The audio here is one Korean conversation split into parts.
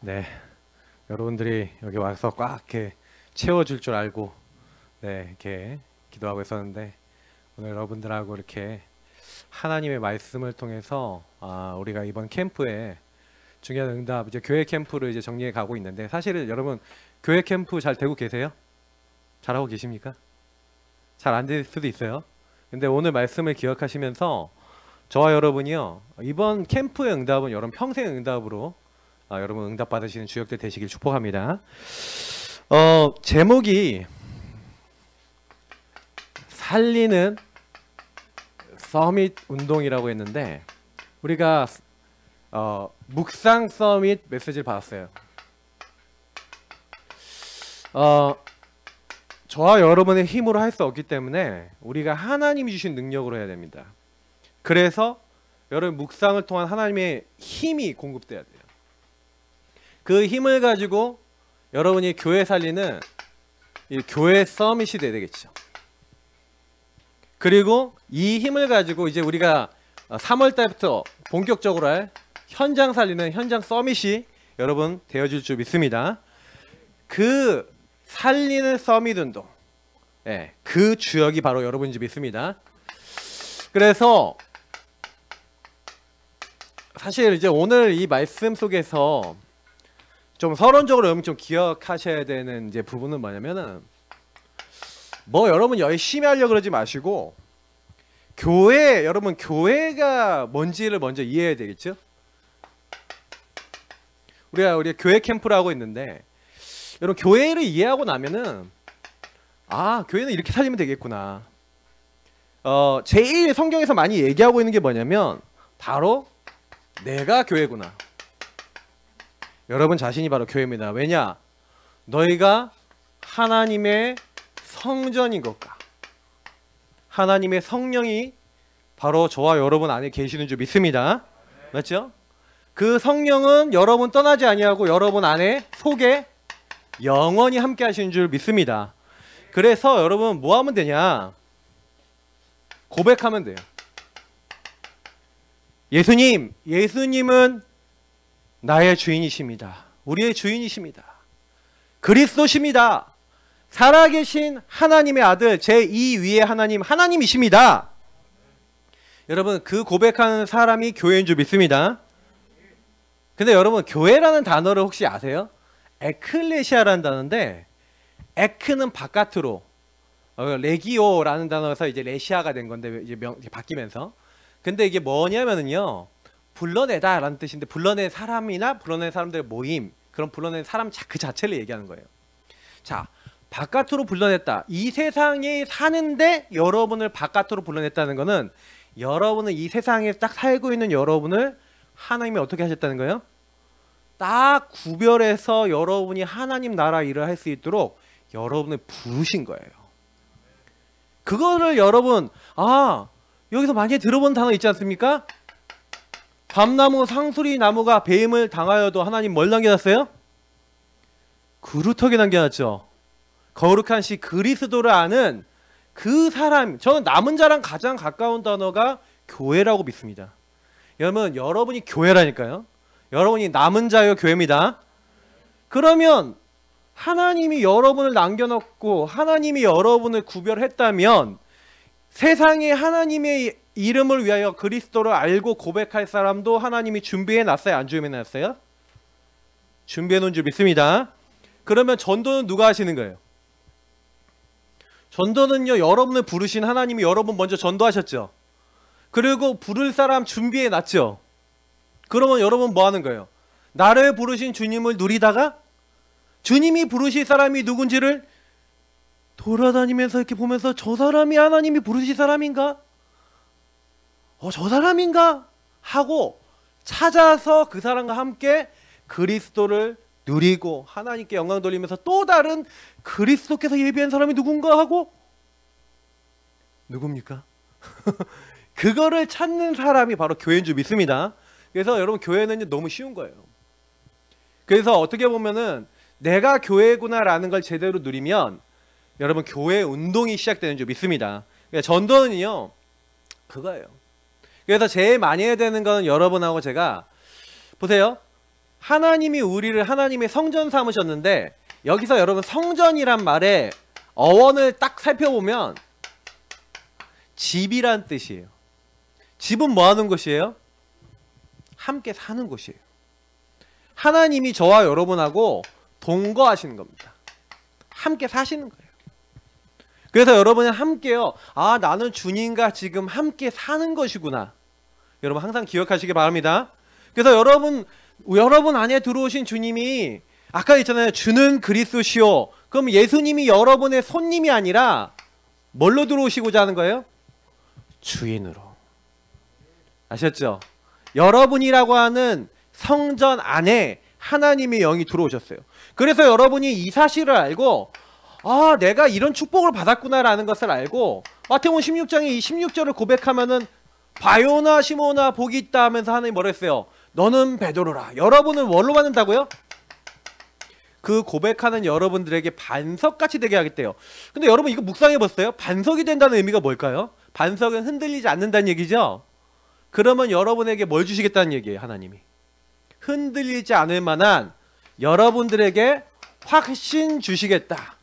네, 여러분들이 여기 와서 꽉 이렇게 채워줄 줄 알고 이렇게 기도하고 있었는데 오늘 여러분들하고 이렇게 하나님의 말씀을 통해서 우리가 이번 캠프에 중요한 응답, 이제 교회 캠프를 이제 정리해 가고 있는데 사실은 여러분 교회 캠프 잘 되고 계세요? 잘하고 계십니까? 잘 안 될 수도 있어요. 근데 오늘 말씀을 기억하시면서 저와 여러분이요, 이번 캠프의 응답은 여러분 평생 응답으로 여러분 응답 받으시는 주역들 되시길 축복합니다. 제목이 살리는 서밋 운동이라고 했는데 우리가 묵상 서밋 메시지를 받았어요. 저와 여러분의 힘으로 할 수 없기 때문에 우리가 하나님이 주신 능력으로 해야 됩니다. 그래서 여러분 묵상을 통한 하나님의 힘이 공급돼야 돼요. 그 힘을 가지고 여러분이 교회 살리는 이 교회 서밋이 돼야 되겠죠. 그리고 이 힘을 가지고 이제 우리가 3월 달부터 본격적으로 할 현장 살리는 현장 서밋이 여러분 되어질 줄 믿습니다. 그 살리는 서밋 운동, 그 주역이 바로 여러분인 줄 믿습니다. 그래서 사실 이제 오늘 이 말씀 속에서 좀 서론적으로 여러분 좀 기억하셔야 되는 이제 부분은 뭐냐면은 여러분 열심히 하려고 그러지 마시고 여러분 교회가 뭔지를 먼저 이해해야 되겠죠? 우리가 교회 캠프를 하고 있는데 여러분 교회를 이해하고 나면은 교회는 이렇게 살리면 되겠구나. 제일 성경에서 많이 얘기하고 있는 게 뭐냐면 바로 내가 교회구나. 여러분 자신이 바로 교회입니다. 왜냐? 너희가 하나님의 성전인 것과 하나님의 성령이 바로 저와 여러분 안에 계시는 줄 믿습니다. 맞죠? 그 성령은 여러분 떠나지 아니하고 여러분 안에 속에 영원히 함께 하시는 줄 믿습니다. 그래서 여러분 뭐 하면 되냐? 고백하면 돼요. 예수님은 나의 주인이십니다. 우리의 주인이십니다. 그리스도십니다. 살아계신 하나님의 아들 제2위의 하나님이십니다. 여러분 그 고백하는 사람이 교회인 줄 믿습니다. 근데 여러분 교회라는 단어를 혹시 아세요? 에클레시아라는 단어인데 에크는 바깥으로 레기오라는 단어에서 이제 레시아가 된 건데 이제 바뀌면서 근데 이게 뭐냐면은요 불러내다 라는 뜻인데 불러낸 사람이나 불러낸 사람들의 모임 그런 불러낸 사람 그 자체를 얘기하는 거예요. 자, 바깥으로 불러냈다. 이 세상에 사는데 여러분을 바깥으로 불러냈다는 거는 여러분은 이 세상에 딱 살고 있는 여러분을 하나님이 어떻게 하셨다는 거예요? 딱 구별해서 여러분이 하나님 나라 일을 할 수 있도록 여러분을 부르신 거예요. 그거를 여러분 여기서 많이 들어본 단어 있지 않습니까? 밤나무 상수리 나무가 배임을 당하여도 하나님 뭘 남겨놨어요? 그루터기 남겨놨죠. 거룩한 시 그리스도를 아는 그 사람, 저는 남은 자랑 가장 가까운 단어가 교회라고 믿습니다. 여러분이 교회라니까요. 여러분이 남은 자여 교회입니다. 그러면 하나님이 여러분을 남겨놓고 하나님이 여러분을 구별했다면 세상에 하나님의 이름을 위하여 그리스도를 알고 고백할 사람도 하나님이 준비해 놨어요? 안 준비해 놨어요? 준비해 놓은 줄 믿습니다. 그러면 전도는 누가 하시는 거예요? 전도는요 여러분을 부르신 하나님이 여러분 먼저 전도하셨죠. 그리고 부를 사람 준비해 놨죠. 그러면 여러분 뭐 하는 거예요? 나를 부르신 주님을 누리다가 주님이 부르실 사람이 누군지를 돌아다니면서 이렇게 보면서 저 사람이 하나님이 부르실 사람인가? 저 사람인가? 하고 찾아서 그 사람과 함께 그리스도를 누리고 하나님께 영광 돌리면서 또 다른 그리스도께서 예비한 사람이 누군가 하고 누굽니까? 그거를 찾는 사람이 바로 교회인 줄 믿습니다. 그래서 여러분 교회는 너무 쉬운 거예요. 그래서 어떻게 보면은 내가 교회구나 라는 걸 제대로 누리면 여러분 교회 운동이 시작되는 줄 믿습니다. 그러니까 전도는요 그거예요. 그래서 제일 많이 해야 되는 건 여러분하고 제가 보세요. 하나님이 우리를 하나님의 성전 삼으셨는데 여기서 여러분 성전이란 말의 어원을 딱 살펴보면 집이란 뜻이에요. 집은 뭐 하는 곳이에요? 함께 사는 곳이에요. 하나님이 저와 여러분하고 동거하시는 겁니다. 함께 사시는 거예요. 그래서 여러분은 함께요. 아, 나는 주님과 지금 함께 사는 것이구나. 여러분 항상 기억하시기 바랍니다. 그래서 여러분 안에 들어오신 주님이 아까 있잖아요. 주는 그리스도시요. 그럼 예수님이 여러분의 손님이 아니라 뭘로 들어오시고자 하는 거예요? 주인으로. 아셨죠? 여러분이라고 하는 성전 안에 하나님의 영이 들어오셨어요. 그래서 여러분이 이 사실을 알고 아, 내가 이런 축복을 받았구나라는 것을 알고 마태복음 16장에 이 16절을 고백하면은 바요나 시모나 복이 있다 하면서 하나님이 뭐라 했어요? 너는 베드로라. 여러분은 뭘로 받는다고요? 그 고백하는 여러분들에게 반석같이 되게 하겠대요. 근데 여러분 이거 묵상해 봤어요? 반석이 된다는 의미가 뭘까요? 반석은 흔들리지 않는다는 얘기죠? 그러면 여러분에게 뭘 주시겠다는 얘기예요, 하나님이. 흔들리지 않을 만한 여러분들에게 확신 주시겠다.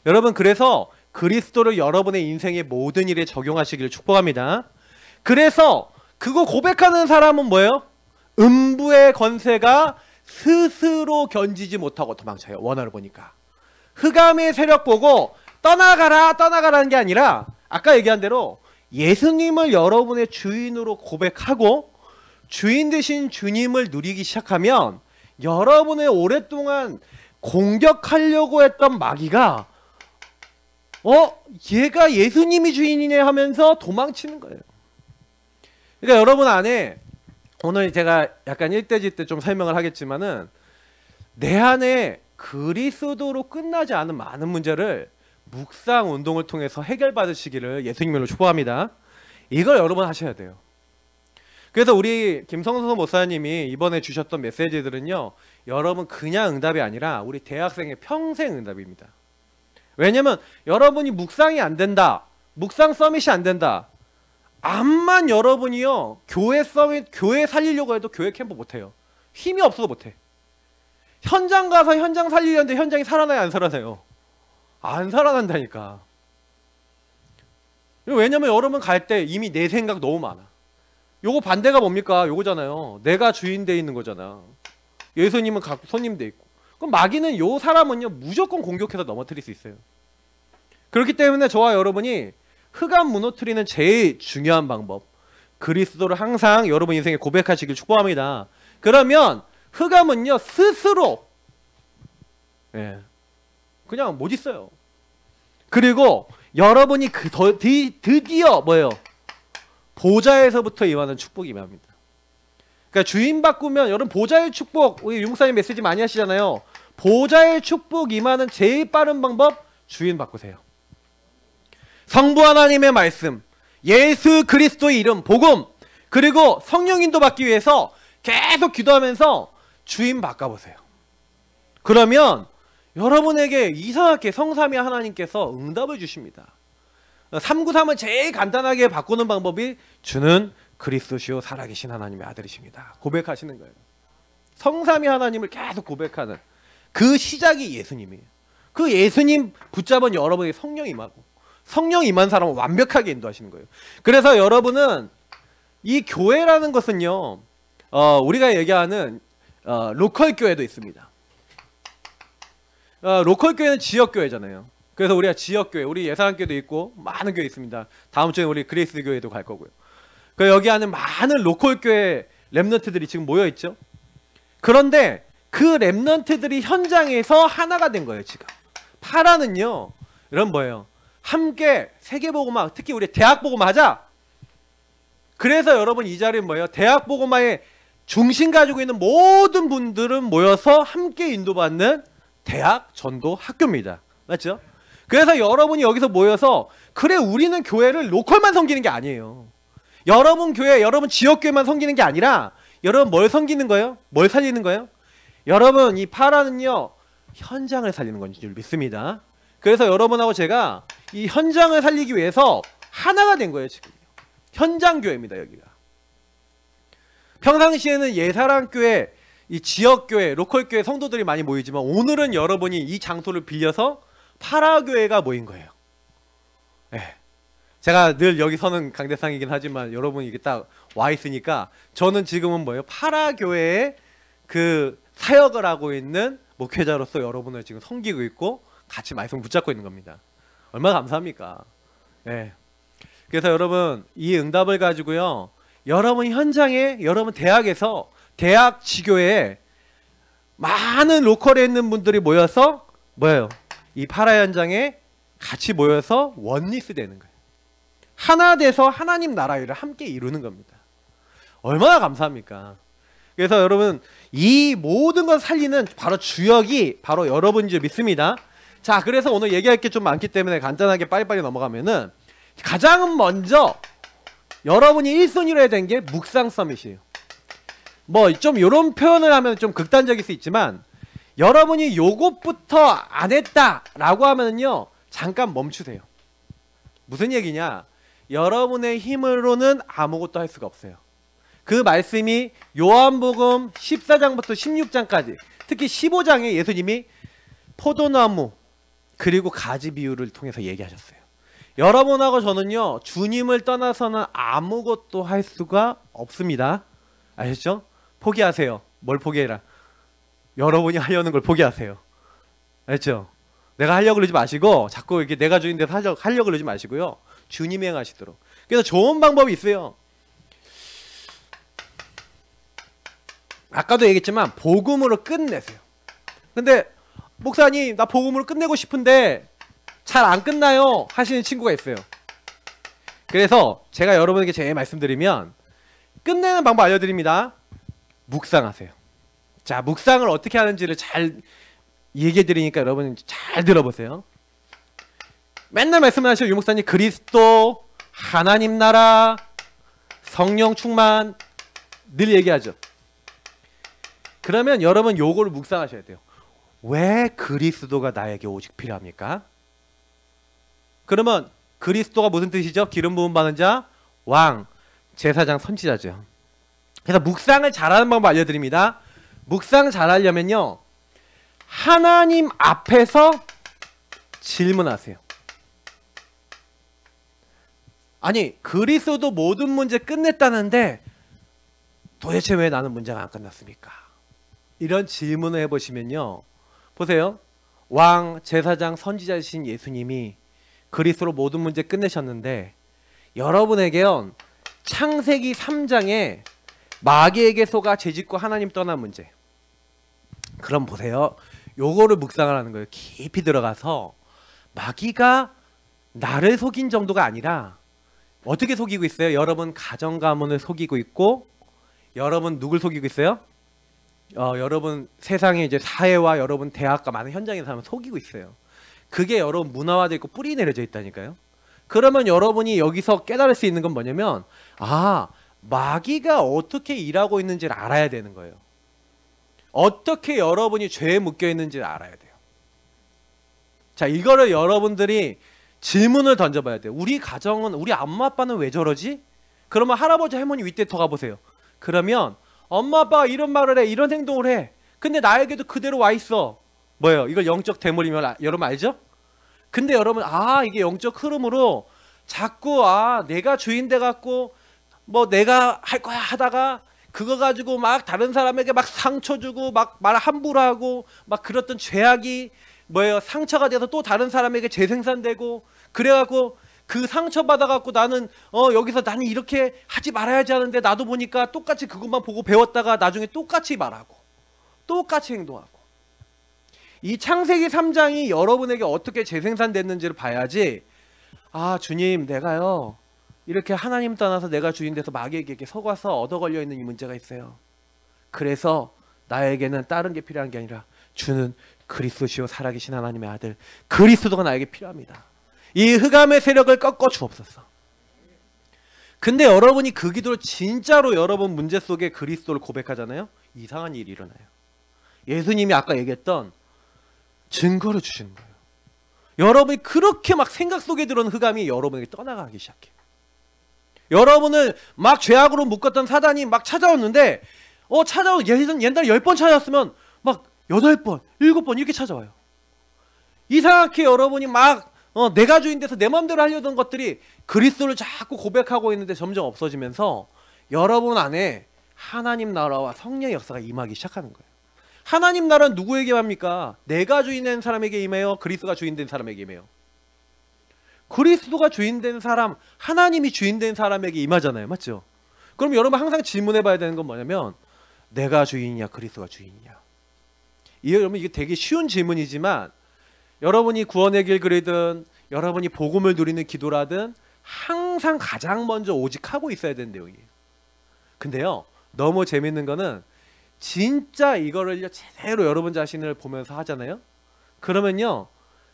여러분 그래서 그리스도를 여러분의 인생의 모든 일에 적용하시기를 축복합니다. 그래서 그거 고백하는 사람은 뭐예요? 음부의 권세가 스스로 견디지 못하고 도망쳐요. 원어를 보니까. 흑암의 세력 보고 떠나가라 떠나가라는 게 아니라 아까 얘기한 대로 예수님을 여러분의 주인으로 고백하고 주인 되신 주님을 누리기 시작하면 여러분의 오랫동안 공격하려고 했던 마귀가 얘가 예수님이 주인이네 하면서 도망치는 거예요. 그러니까 여러분 안에 오늘 제가 약간 일대지 때 좀 설명을 하겠지만은 내 안에 그리스도로 끝나지 않은 많은 문제를 묵상 운동을 통해서 해결받으시기를 예수님으로 축복합니다. 이걸 여러분 하셔야 돼요. 그래서 우리 김성선 목사님이 이번에 주셨던 메시지들은요, 여러분 그냥 응답이 아니라 우리 대학생의 평생 응답입니다. 왜냐면 여러분이 묵상이 안 된다, 묵상 서밋이 안 된다, 암만 여러분이요 교회 서밋, 교회 살리려고 해도 교회 캠프 못해요. 힘이 없어서 못해. 현장 가서 현장 살리려는데 현장이 살아나요, 안 살아나요? 안 살아난다니까. 왜냐면 여러분 갈 때 이미 내 생각 너무 많아. 요거 반대가 뭡니까? 요거잖아요. 내가 주인 돼 있는 거잖아. 예수님은 각 손님 돼 있고. 그럼 마귀는 요 사람은요 무조건 공격해서 넘어뜨릴 수 있어요. 그렇기 때문에 저와 여러분이 흑암 무너뜨리는 제일 중요한 방법, 그리스도를 항상 여러분 인생에 고백하시길 축복합니다. 그러면 흑암은요 스스로 그냥 못 있어요. 그리고 여러분이 드디어 뭐예요? 보좌에서부터 임하는 축복이 임합니다. 그러니까 주인 바꾸면 여러분 보좌의 축복, 우리 유목사님 메시지 많이 하시잖아요. 보좌의 축복 임하는 제일 빠른 방법, 주인 바꾸세요. 성부 하나님의 말씀, 예수 그리스도의 이름, 복음, 그리고 성령 인도 받기 위해서 계속 기도하면서 주인 바꿔보세요. 그러면 여러분에게 이상하게 성삼위 하나님께서 응답을 주십니다. 393은 제일 간단하게 바꾸는 방법이 주는 그리스도시요 살아계신 하나님의 아들이십니다. 고백하시는 거예요. 성삼위 하나님을 계속 고백하는 그 시작이 예수님이에요. 그 예수님 붙잡은 여러분의 성령 임하고 성령 임한 사람은 완벽하게 인도하시는 거예요. 그래서 여러분은 이 교회라는 것은요 우리가 얘기하는 로컬 교회도 있습니다. 로컬 교회는 지역 교회잖아요. 그래서 우리가 지역 교회, 우리 예사랑교회도 있고 많은 교회 있습니다. 다음 주에 우리 그레이스 교회도 갈 거고요. 그 여기 안에 많은 로컬 교회 렘넌트들이 지금 모여 있죠. 그런데 그 렘넌트들이 현장에서 하나가 된 거예요. 지금 파라는요 이런 뭐예요? 함께 세계복음화, 특히 우리 대학복음화 하자. 그래서 여러분 이 자리는 뭐예요? 대학복음화의 중심 가지고 있는 모든 분들은 모여서 함께 인도받는 대학 전도 학교입니다. 맞죠? 그래서 여러분이 여기서 모여서 그래 우리는 교회를 로컬만 섬기는 게 아니에요. 여러분 교회, 여러분 지역교회만 섬기는 게 아니라 여러분 뭘 섬기는 거예요? 뭘 살리는 거예요? 여러분 이 파라는요 현장을 살리는 건 줄 믿습니다. 그래서 여러분하고 제가 이 현장을 살리기 위해서 하나가 된 거예요. 지금 현장교회입니다. 여기가 평상시에는 예사랑교회 이 지역교회, 로컬교회 성도들이 많이 모이지만 오늘은 여러분이 이 장소를 빌려서 파라교회가 모인 거예요. 네. 제가 늘 여기 서는 강대상이긴 하지만 여러분이 이게 딱 와 있으니까 저는 지금은 뭐예요? 파라교회의 그 사역을 하고 있는 목회자로서 여러분을 지금 섬기고 있고 같이 말씀을 붙잡고 있는 겁니다. 얼마나 감사합니까? 네. 그래서 여러분 이 응답을 가지고요, 여러분 현장에, 여러분 대학에서, 대학 지교회에 많은 로컬에 있는 분들이 모여서 뭐예요? 이 파라 현장에 같이 모여서 원리스 되는 거예요. 하나 돼서 하나님 나라 일을 함께 이루는 겁니다. 얼마나 감사합니까? 그래서 여러분 이 모든 걸 살리는 바로 주역이 바로 여러분인 줄 믿습니다. 자, 그래서 오늘 얘기할 게 좀 많기 때문에 간단하게 빨리빨리 넘어가면은, 가장 먼저 여러분이 1순위로 해야 되는 게 묵상 서밋이에요. 뭐 좀 이런 표현을 하면 좀 극단적일 수 있지만, 여러분이 요것부터 안 했다라고 하면은요 잠깐 멈추세요. 무슨 얘기냐? 여러분의 힘으로는 아무것도 할 수가 없어요. 그 말씀이 요한복음 14장부터 16장까지, 특히 15장에 예수님이 포도나무 그리고 가지 비유를 통해서 얘기하셨어요. 여러분하고 저는요 주님을 떠나서는 아무것도 할 수가 없습니다. 아셨죠? 포기하세요. 뭘 포기해라? 여러분이 하려는 걸 포기하세요. 알죠? 내가 하려고 그러지 마시고, 자꾸 이렇게 내가 주인 데서 하려고 그러지 마시고요, 주님이 행하시도록. 그래서 좋은 방법이 있어요. 아까도 얘기했지만 복음으로 끝내세요. 근데 목사님 나 복음으로 끝내고 싶은데 잘 안 끝나요 하시는 친구가 있어요. 그래서 제가 여러분에게 제일 말씀드리면, 끝내는 방법 알려드립니다. 묵상하세요. 자, 묵상을 어떻게 하는지를 잘 얘기해 드리니까 여러분 잘 들어보세요. 맨날 말씀하시죠. 유 목사님 그리스도, 하나님 나라, 성령 충만 늘 얘기하죠. 그러면 여러분 요거를 묵상하셔야 돼요. 왜 그리스도가 나에게 오직 필요합니까? 그러면 그리스도가 무슨 뜻이죠? 기름 부음 받은 자, 왕, 제사장, 선지자죠. 그래서 묵상을 잘하는 방법 알려드립니다. 묵상 잘하려면요, 하나님 앞에서 질문하세요. 아니, 그리스도 모든 문제 끝냈다는데 도대체 왜 나는 문제가 안 끝났습니까? 이런 질문을 해보시면요, 보세요. 왕, 제사장, 선지자이신 예수님이 그리스도로 모든 문제 끝내셨는데, 여러분에게요 창세기 3장에 마귀에게 속아 죄짓고 하나님 떠난 문제, 그럼 보세요. 요거를 묵상을 하는 거예요. 깊이 들어가서 마귀가 나를 속인 정도가 아니라 어떻게 속이고 있어요? 여러분 가정 가문을 속이고 있고, 여러분 누굴 속이고 있어요? 여러분 세상에 이제 사회와 여러분 대학과 많은 현장에 사람을 속이고 있어요. 그게 여러분 문화화되어 있고 뿌리 내려져 있다니까요. 그러면 여러분이 여기서 깨달을 수 있는 건 뭐냐면, 아, 마귀가 어떻게 일하고 있는지를 알아야 되는 거예요. 어떻게 여러분이 죄에 묶여 있는지를 알아야 돼요. 자, 이거를 여러분들이 질문을 던져봐야 돼요. 우리 가정은, 우리 엄마 아빠는 왜 저러지? 그러면 할아버지 할머니 윗대 더 가보세요. 그러면 엄마 아빠가 이런 말을 해, 이런 행동을 해. 근데 나에게도 그대로 와 있어. 뭐예요? 이걸 영적 대물이면 여러분 알죠? 근데 여러분, 아, 이게 영적 흐름으로 자꾸, 아, 내가 주인 돼 갖고 뭐 내가 할 거야 하다가 그거 가지고 막 다른 사람에게 막 상처 주고 막 말 함부로 하고 막 그랬던 죄악이 뭐예요? 상처가 돼서 또 다른 사람에게 재생산되고, 그래갖고 그 상처 받아갖고 나는 여기서 나는 이렇게 하지 말아야지 하는데, 나도 보니까 똑같이 그것만 보고 배웠다가 나중에 똑같이 말하고 똑같이 행동하고. 이 창세기 3장이 여러분에게 어떻게 재생산됐는지를 봐야지, 아, 주님 내가요 이렇게 하나님 떠나서 내가 주인 돼서 마귀에게 속아서 얻어 걸려 있는 이 문제가 있어요. 그래서 나에게는 다른 게 필요한 게 아니라 주는 그리스도시요 살아계신 하나님의 아들 그리스도가 나에게 필요합니다. 이 흑암의 세력을 꺾어 주옵소서. 근데 여러분이 그 기도를 진짜로 여러분 문제 속에 그리스도를 고백하잖아요. 이상한 일이 일어나요. 예수님이 아까 얘기했던 증거를 주시는 거예요. 여러분이 그렇게 막 생각 속에 들어오는 흑암이 여러분에게 떠나가기 시작해요. 여러분을 막 죄악으로 묶었던 사단이 막 찾아왔는데, 찾아오 옛날에 10번 찾았으면 막 8번, 7번 이렇게 찾아와요. 이상하게 여러분이 막 내가 주인 돼서 내 마음대로 하려던 것들이 그리스도를 자꾸 고백하고 있는데 점점 없어지면서 여러분 안에 하나님 나라와 성령의 역사가 임하기 시작하는 거예요. 하나님 나라는 누구에게 합니까? 내가 주인 된 사람에게 임해요? 그리스도가 주인 된 사람에게 임해요? 그리스도가 주인 된 사람, 하나님이 주인 된 사람에게 임하잖아요. 맞죠? 그럼 여러분 항상 질문해 봐야 되는 건 뭐냐면 내가 주인이냐 그리스도가 주인이냐. 여러분 이게 되게 쉬운 질문이지만 여러분이 구원의 길 그리든 여러분이 복음을 누리는 기도라든 항상 가장 먼저 오직 하고 있어야 되는 내용이에요. 근데요 너무 재밌는 거는 진짜 이거를 제대로 여러분 자신을 보면서 하잖아요. 그러면요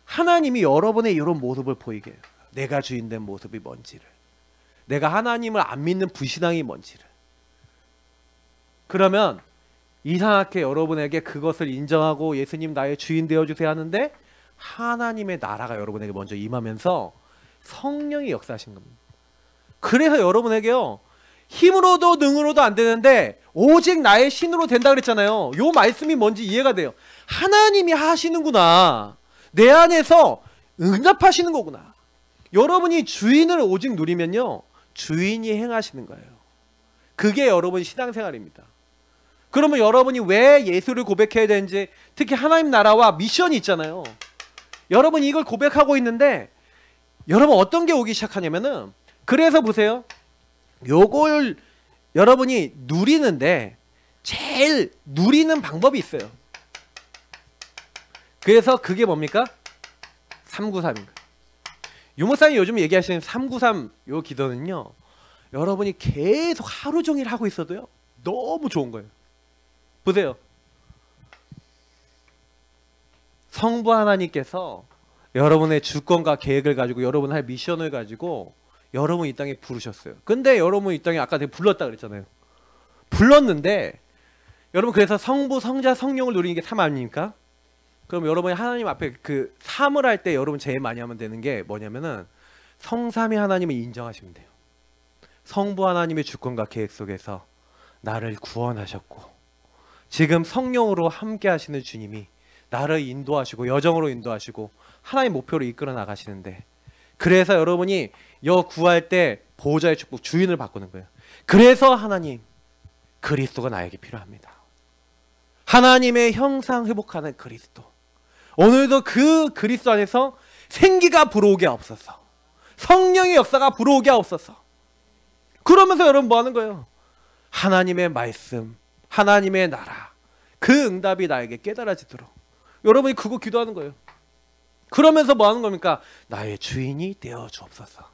하나님이 여러분의 이런 모습을 보이게 해요. 내가 주인된 모습이 뭔지를, 내가 하나님을 안 믿는 불신앙이 뭔지를. 그러면 이상하게 여러분에게 그것을 인정하고 예수님 나의 주인 되어주세요 하는데 하나님의 나라가 여러분에게 먼저 임하면서 성령이 역사하신 겁니다. 그래서 여러분에게요 힘으로도 능으로도 안 되는데 오직 나의 신으로 된다 그랬잖아요. 요 말씀이 뭔지 이해가 돼요. 하나님이 하시는구나. 내 안에서 응답하시는 거구나. 여러분이 주인을 오직 누리면요 주인이 행하시는 거예요. 그게 여러분 신앙생활입니다. 그러면 여러분이 왜 예수를 고백해야 되는지, 특히 하나님 나라와 미션이 있잖아요. 여러분이 이걸 고백하고 있는데 여러분 어떤 게 오기 시작하냐면은, 그래서 보세요. 요걸 여러분이 누리는데 제일 누리는 방법이 있어요. 그래서 그게 뭡니까? 393입니다. 유목사님이 요즘 얘기하시는 393 요 기도는요 여러분이 계속 하루 종일 하고 있어도요 너무 좋은 거예요. 보세요. 성부 하나님께서 여러분의 주권과 계획을 가지고 여러분 할 미션을 가지고 여러분 이 땅에 부르셨어요. 근데 여러분 이 땅에 아까 내가 불렀다 그랬잖아요. 불렀는데 여러분 그래서 성부, 성자, 성령을 누리는 게 삶 아닙니까? 그럼 여러분이 하나님 앞에 그 삶을 할 때 여러분 제일 많이 하면 되는 게 뭐냐면은 성삼위 하나님을 인정하시면 돼요. 성부 하나님의 주권과 계획 속에서 나를 구원하셨고 지금 성령으로 함께 하시는 주님이 나를 인도하시고 여정으로 인도하시고 하나님 목표로 이끌어 나가시는데, 그래서 여러분이 구할 때 보호자의 축복 주인을 바꾸는 거예요. 그래서 하나님 그리스도가 나에게 필요합니다. 하나님의 형상 회복하는 그리스도, 오늘도 그 그리스도 안에서 생기가 불어오게 하옵소서. 성령의 역사가 불어오게 하옵소서. 그러면서 여러분 뭐 하는 거예요? 하나님의 말씀, 하나님의 나라, 그 응답이 나에게 깨달아지도록 여러분이 그거 기도하는 거예요. 그러면서 뭐 하는 겁니까? 나의 주인이 되어 주옵소서.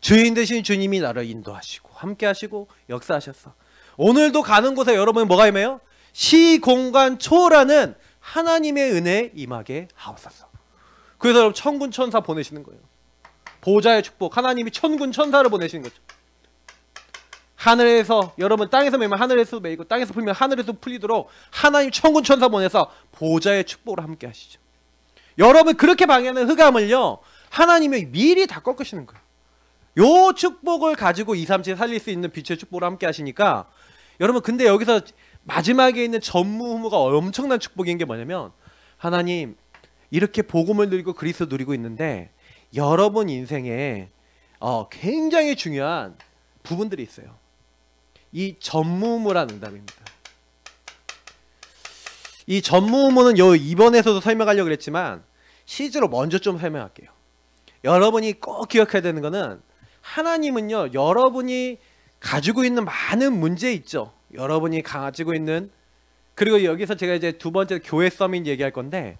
주인 되신 주님이 나를 인도하시고 함께 하시고 역사하셨어. 오늘도 가는 곳에 여러분이 뭐가 임해요? 시공간 초월하는 하나님의 은혜 임하게 하옵소서. 그래서 여러분 천군 천사 보내시는 거예요. 보호자의 축복, 하나님이 천군 천사를 보내시는 거죠. 하늘에서 여러분 땅에서 매면 하늘에서 매이고 땅에서 풀면 하늘에서 풀리도록 하나님 천군 천사 보내서 보호자의 축복을 함께 하시죠. 여러분 그렇게 방해하는 흑암을요 하나님이 미리 다 꺾으시는 거예요. 요 축복을 가지고 2, 3, 7 살릴 수 있는 빛의 축복을 함께 하시니까 여러분, 근데 여기서 마지막에 있는 전무후무가 엄청난 축복인 게 뭐냐면, 하나님 이렇게 복음을 누리고 그리스도 누리고 있는데 여러분 인생에 굉장히 중요한 부분들이 있어요. 이 전무후무란 응답입니다. 이 전무후무는 이번에서도 설명하려고 그랬지만 실제로 먼저 좀 설명할게요. 여러분이 꼭 기억해야 되는 거는, 하나님은요 여러분이 가지고 있는 많은 문제 있죠. 여러분이 가지고 있는, 그리고 여기서 제가 이제 두 번째 교회 서밋 얘기할 건데,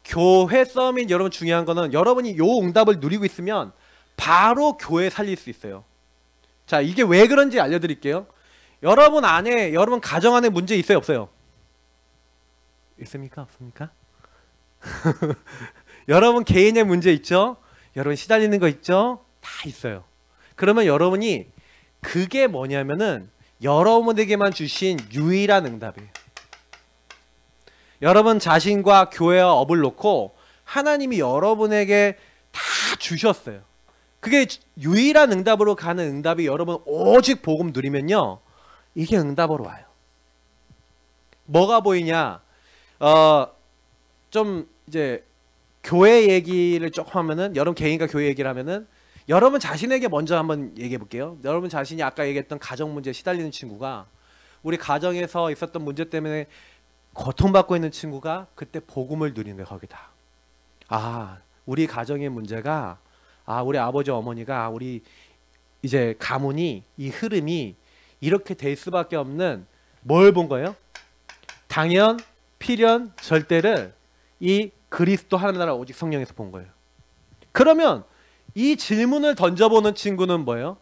교회 서밋 여러분 중요한 거는 여러분이 요 응답을 누리고 있으면 바로 교회 살릴 수 있어요. 자, 이게 왜 그런지 알려드릴게요. 여러분 안에, 여러분 가정 안에 문제 있어요 없어요? 있습니까 없습니까? 여러분 개인의 문제 있죠? 여러분 시달리는 거 있죠? 다 있어요. 그러면 여러분이, 그게 뭐냐면은 여러분에게만 주신 유일한 응답이에요. 여러분 자신과 교회와 업을 놓고 하나님이 여러분에게 다 주셨어요. 그게 유일한 응답으로 가는 응답이, 여러분 오직 복음 누리면요 이게 응답으로 와요. 뭐가 보이냐? 좀 이제 교회 얘기를 조금 하면은, 여러분 개인과 교회 얘기를 하면은, 여러분 자신에게 먼저 한번 얘기해 볼게요. 여러분 자신이 아까 얘기했던 가정 문제에 시달리는 친구가, 우리 가정에서 있었던 문제 때문에 고통받고 있는 친구가 그때 복음을 누리는 거예요. 거기다. 아, 우리 가정의 문제가, 아, 우리 아버지 어머니가, 우리 이제 가문이, 이 흐름이 이렇게 될 수밖에 없는 뭘 본 거예요? 당연, 필연, 절대를 이 그리스도 하나님 나라 오직 성령에서 본 거예요. 그러면 이 질문을 던져보는 친구는 뭐예요?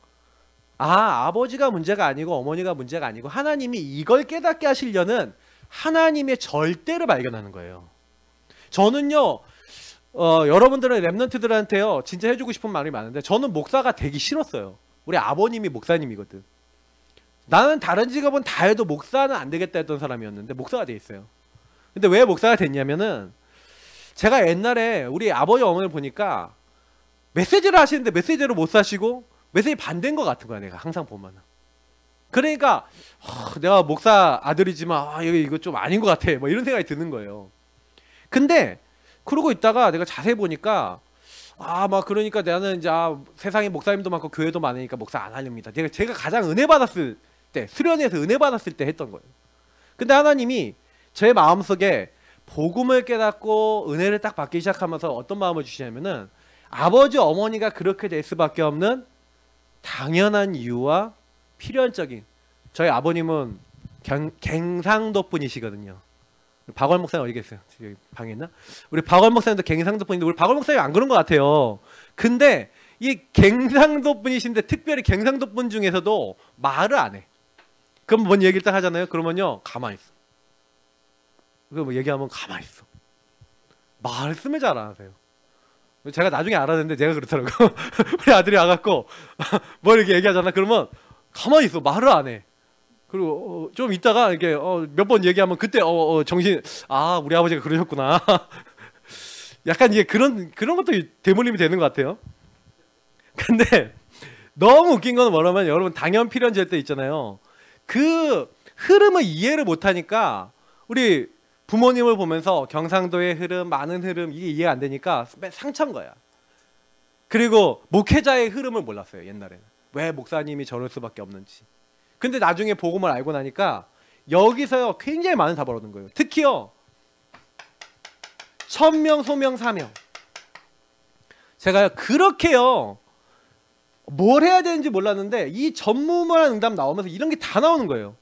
아, 아버지가 문제가 아니고 어머니가 문제가 아니고 하나님이 이걸 깨닫게 하시려는 하나님의 절대를 발견하는 거예요. 저는요, 여러분들은 랩런트들한테요 진짜 해주고 싶은 말이 많은데, 저는 목사가 되기 싫었어요. 우리 아버님이 목사님이거든. 나는 다른 직업은 다 해도 목사는 안 되겠다 했던 사람이었는데 목사가 돼 있어요. 근데 왜 목사가 됐냐면은, 제가 옛날에 우리 아버지 어머니를 보니까 메시지를 하시는데 메시지를 못 사시고 메시지 반대인 것 같은 거야, 내가 항상 보면은. 그러니까 내가 목사 아들이지만 이거 좀 아닌 것 같아, 뭐 이런 생각이 드는 거예요. 근데 그러고 있다가 내가 자세히 보니까, 막 그러니까 나는 이제 세상에 목사님도 많고 교회도 많으니까 목사 안 하렵니다. 제가 가장 은혜 받았을 때, 수련회에서 은혜 받았을 때 했던 거예요. 근데 하나님이 제 마음속에 복음을 깨닫고 은혜를 딱 받기 시작하면서 어떤 마음을 주시냐면은, 아버지 어머니가 그렇게 될 수밖에 없는 당연한 이유와 필연적인, 저희 아버님은 갱상도 분이시거든요. 박월 목사님 어디 계세요? 여기 방에 있나? 우리 박월 목사님도 갱상도 분인데, 우리 박월 목사님 안 그런 것 같아요. 근데 이 갱상도 분이신데 특별히 갱상도 분 중에서도 말을 안 해. 그럼 뭔 얘기를 딱 하잖아요. 그러면요, 가만히 있어. 그거 뭐 얘기하면 가만히 있어. 말씀을 잘 안 하세요. 제가 나중에 알았는데 제가 그렇더라고. 우리 아들이 와갖고 뭐 이렇게 얘기하잖아. 그러면 가만히 있어. 말을 안 해. 그리고 좀 있다가 이렇게 몇 번 얘기하면 그때 정신, 우리 아버지가 그러셨구나. 약간 이게 그런 것도 대물림이 되는 것 같아요. 근데 너무 웃긴 건 뭐냐면, 여러분 당연 필연 절대 있잖아요. 그 흐름을 이해를 못하니까 우리 부모님을 보면서 경상도의 흐름, 많은 흐름, 이게 이해가 안 되니까 상처인 거야. 그리고 목회자의 흐름을 몰랐어요, 옛날에는. 왜 목사님이 저럴 수밖에 없는지. 근데 나중에 복음을 알고 나니까 여기서요 굉장히 많은 답을 얻은 거예요. 특히요, 천명, 소명, 사명. 제가요 그렇게요 뭘 해야 되는지 몰랐는데, 이 전무후무한 응답 나오면서 이런 게 다 나오는 거예요.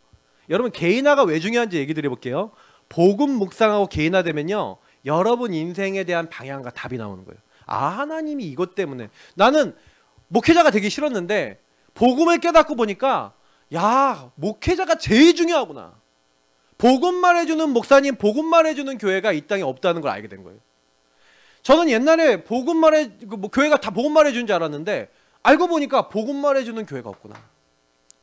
여러분 개인화가 왜 중요한지 얘기 드려볼게요. 복음 묵상하고 개인화되면요, 여러분 인생에 대한 방향과 답이 나오는 거예요. 하나님이 이것 때문에, 나는 목회자가 되기 싫었는데 복음을 깨닫고 보니까, 목회자가 제일 중요하구나. 복음 말해주는 목사님, 복음 말해주는 교회가 이 땅에 없다는 걸 알게 된 거예요. 저는 옛날에 교회가 다 복음 말해주는 줄 알았는데, 알고 보니까 복음 말해주는 교회가 없구나.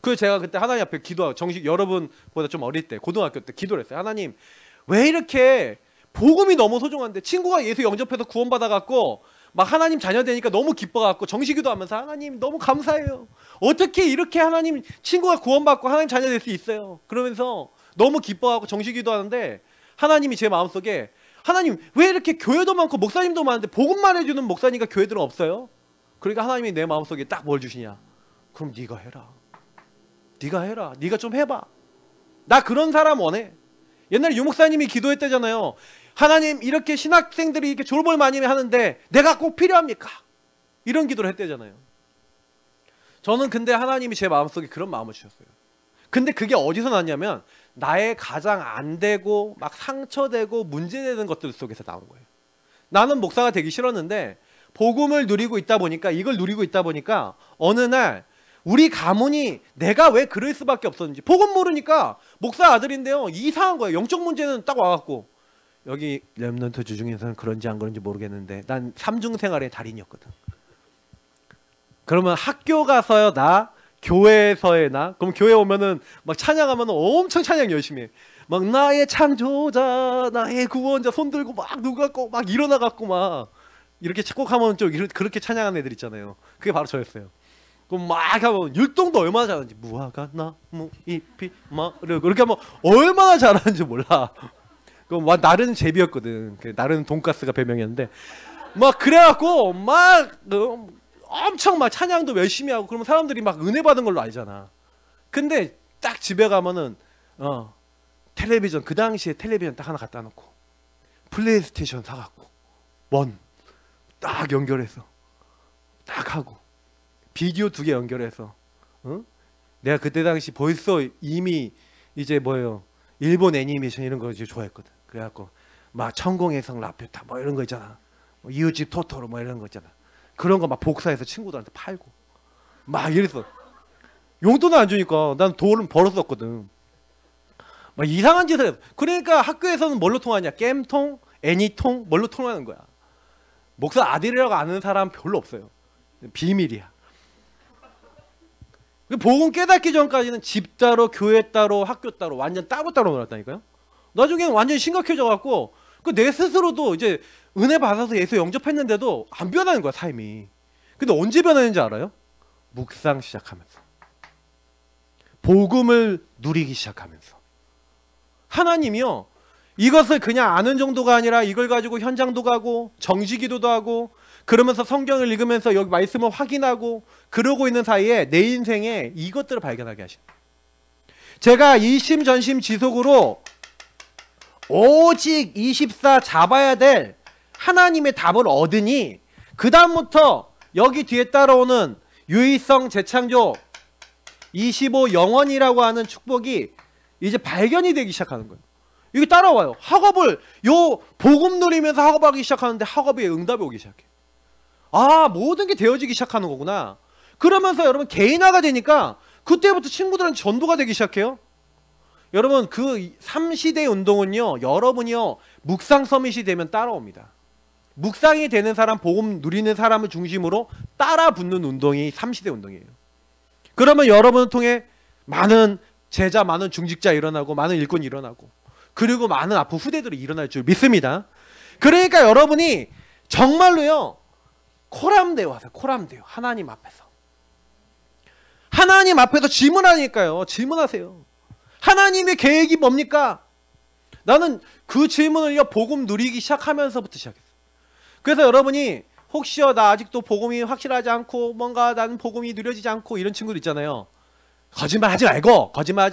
그래서 제가 그때 하나님 앞에 정식 여러분보다 좀 어릴 때, 고등학교 때 기도를 했어요. 하나님, 왜 이렇게 복음이 너무 소중한데, 친구가 예수 영접해서 구원받아갖고 막 하나님 자녀 되니까 너무 기뻐갖고 정식기도 하면서, 하나님 너무 감사해요. 어떻게 이렇게 하나님 친구가 구원받고 하나님 자녀 될 수 있어요. 그러면서 너무 기뻐하고 정식기도 하는데, 하나님이 제 마음속에, 하나님 왜 이렇게 교회도 많고 목사님도 많은데 복음 말해주는 목사님과 교회들은 없어요? 그러니까 하나님이 내 마음속에 딱 뭘 주시냐. 그럼 네가 해라. 네가 해라. 네가 좀 해봐. 나 그런 사람 원해. 옛날에 유목사님이 기도했대잖아요. 하나님, 이렇게 신학생들이 이렇게 졸업을 많이 하는데 내가 꼭 필요합니까? 이런 기도를 했대잖아요. 저는 근데 하나님이 제 마음속에 그런 마음을 주셨어요. 근데 그게 어디서 났냐면, 나의 가장 안 되고 막 상처되고 문제되는 것들 속에서 나온 거예요. 나는 목사가 되기 싫었는데 복음을 누리고 있다 보니까, 이걸 누리고 있다 보니까 어느 날 우리 가문이 내가 왜 그럴 수밖에 없었는지, 복음 모르니까, 목사 아들인데요 이상한 거예요. 영적 문제는 딱 와갖고, 여기 렘넌트 중에서는 그런지 안 그런지 모르겠는데 난 삼중생활의 달인이었거든. 그러면 학교 가서요 나, 교회에서의 나, 그럼 교회 오면은 막 찬양하면 엄청 찬양 열심히 해. 막 나의 창조자, 나의 구원자 손 들고 막 누가 꼭 막 일어나갖고 막 이렇게 꼭 하면 좀 그렇게 찬양하는 애들 있잖아요. 그게 바로 저였어요. 그럼 막 하면 율동도 얼마나 잘하는지 무화과 나무 잎이 막 그렇게 하면 얼마나 잘하는지 몰라. 그럼 막 나르는 제비였거든. 나르는 돈가스가 별명이었는데 막 그래갖고 막 엄청 막 찬양도 열심히 하고 그러면 사람들이 막 은혜 받은 걸로 알잖아. 근데 딱 집에 가면은 텔레비전 그 당시에 텔레비전 딱 하나 갖다 놓고 플레이스테이션 사갖고 원 딱 연결해서 딱 하고 비디오 2개 연결해서 내가 그때 당시 벌써 이미 이제 뭐예요 일본 애니메이션 이런 거 이제 좋아했거든. 그래갖고 막 천공의 성 라퓨타 뭐 이런 거 있잖아. 뭐 이웃집 토토로 뭐 이런 거 있잖아. 그런 거 막 복사해서 친구들한테 팔고 막 이랬어. 용돈을 안 주니까 난 돈을 벌었었거든. 막 이상한 짓을 했어. 그러니까 학교에서는 뭘로 통하냐? 게임통, 애니통 뭘로 통하는 거야. 목사 아들이라고 아는 사람 별로 없어요. 비밀이야. 복음 깨닫기 전까지는 집 따로 교회 따로 학교 따로 완전 따로따로 놀았다니까요. 나중에는 완전히 심각해져 갖고 내 스스로도 이제 은혜 받아서 예수 영접했는데도 안 변하는 거야 삶이. 근데 언제 변하는지 알아요? 묵상 시작하면서 복음을 누리기 시작하면서 하나님이요 이것을 그냥 아는 정도가 아니라 이걸 가지고 현장도 가고 정지기도도 하고 그러면서 성경을 읽으면서 여기 말씀을 확인하고 그러고 있는 사이에 내 인생에 이것들을 발견하게 하신. 제가 일심전심지속으로 오직 24 잡아야 될 하나님의 답을 얻으니 그 다음부터 여기 뒤에 따라오는 유의성 재창조 25 영원이라고 하는 축복이 이제 발견이 되기 시작하는 거예요. 이게 따라와요. 학업을 복음 누리면서 학업하기 시작하는데 학업에 응답이 오기 시작해. 아 모든 게 되어지기 시작하는 거구나. 그러면서 여러분 개인화가 되니까 그때부터 친구들한테 전도가 되기 시작해요. 여러분 그 3시대 운동은요 여러분이요 묵상 서밋이 되면 따라옵니다. 묵상이 되는 사람 복음 누리는 사람을 중심으로 따라 붙는 운동이 3시대 운동이에요. 그러면 여러분을 통해 많은 제자 많은 중직자 일어나고 많은 일꾼이 일어나고 그리고 많은 앞으로 후대들이 일어날 줄 믿습니다. 그러니까 여러분이 정말로요 코람데오 하세요. 코람데오 하나님 앞에서 하나님 앞에서 질문하니까요. 질문하세요. 하나님의 계획이 뭡니까? 나는 그 질문을요 복음 누리기 시작하면서부터 시작했어요. 그래서 여러분이 혹시요 나 아직도 복음이 확실하지 않고 뭔가 나는 복음이 누려지지 않고 이런 친구들 있잖아요. 거짓말하지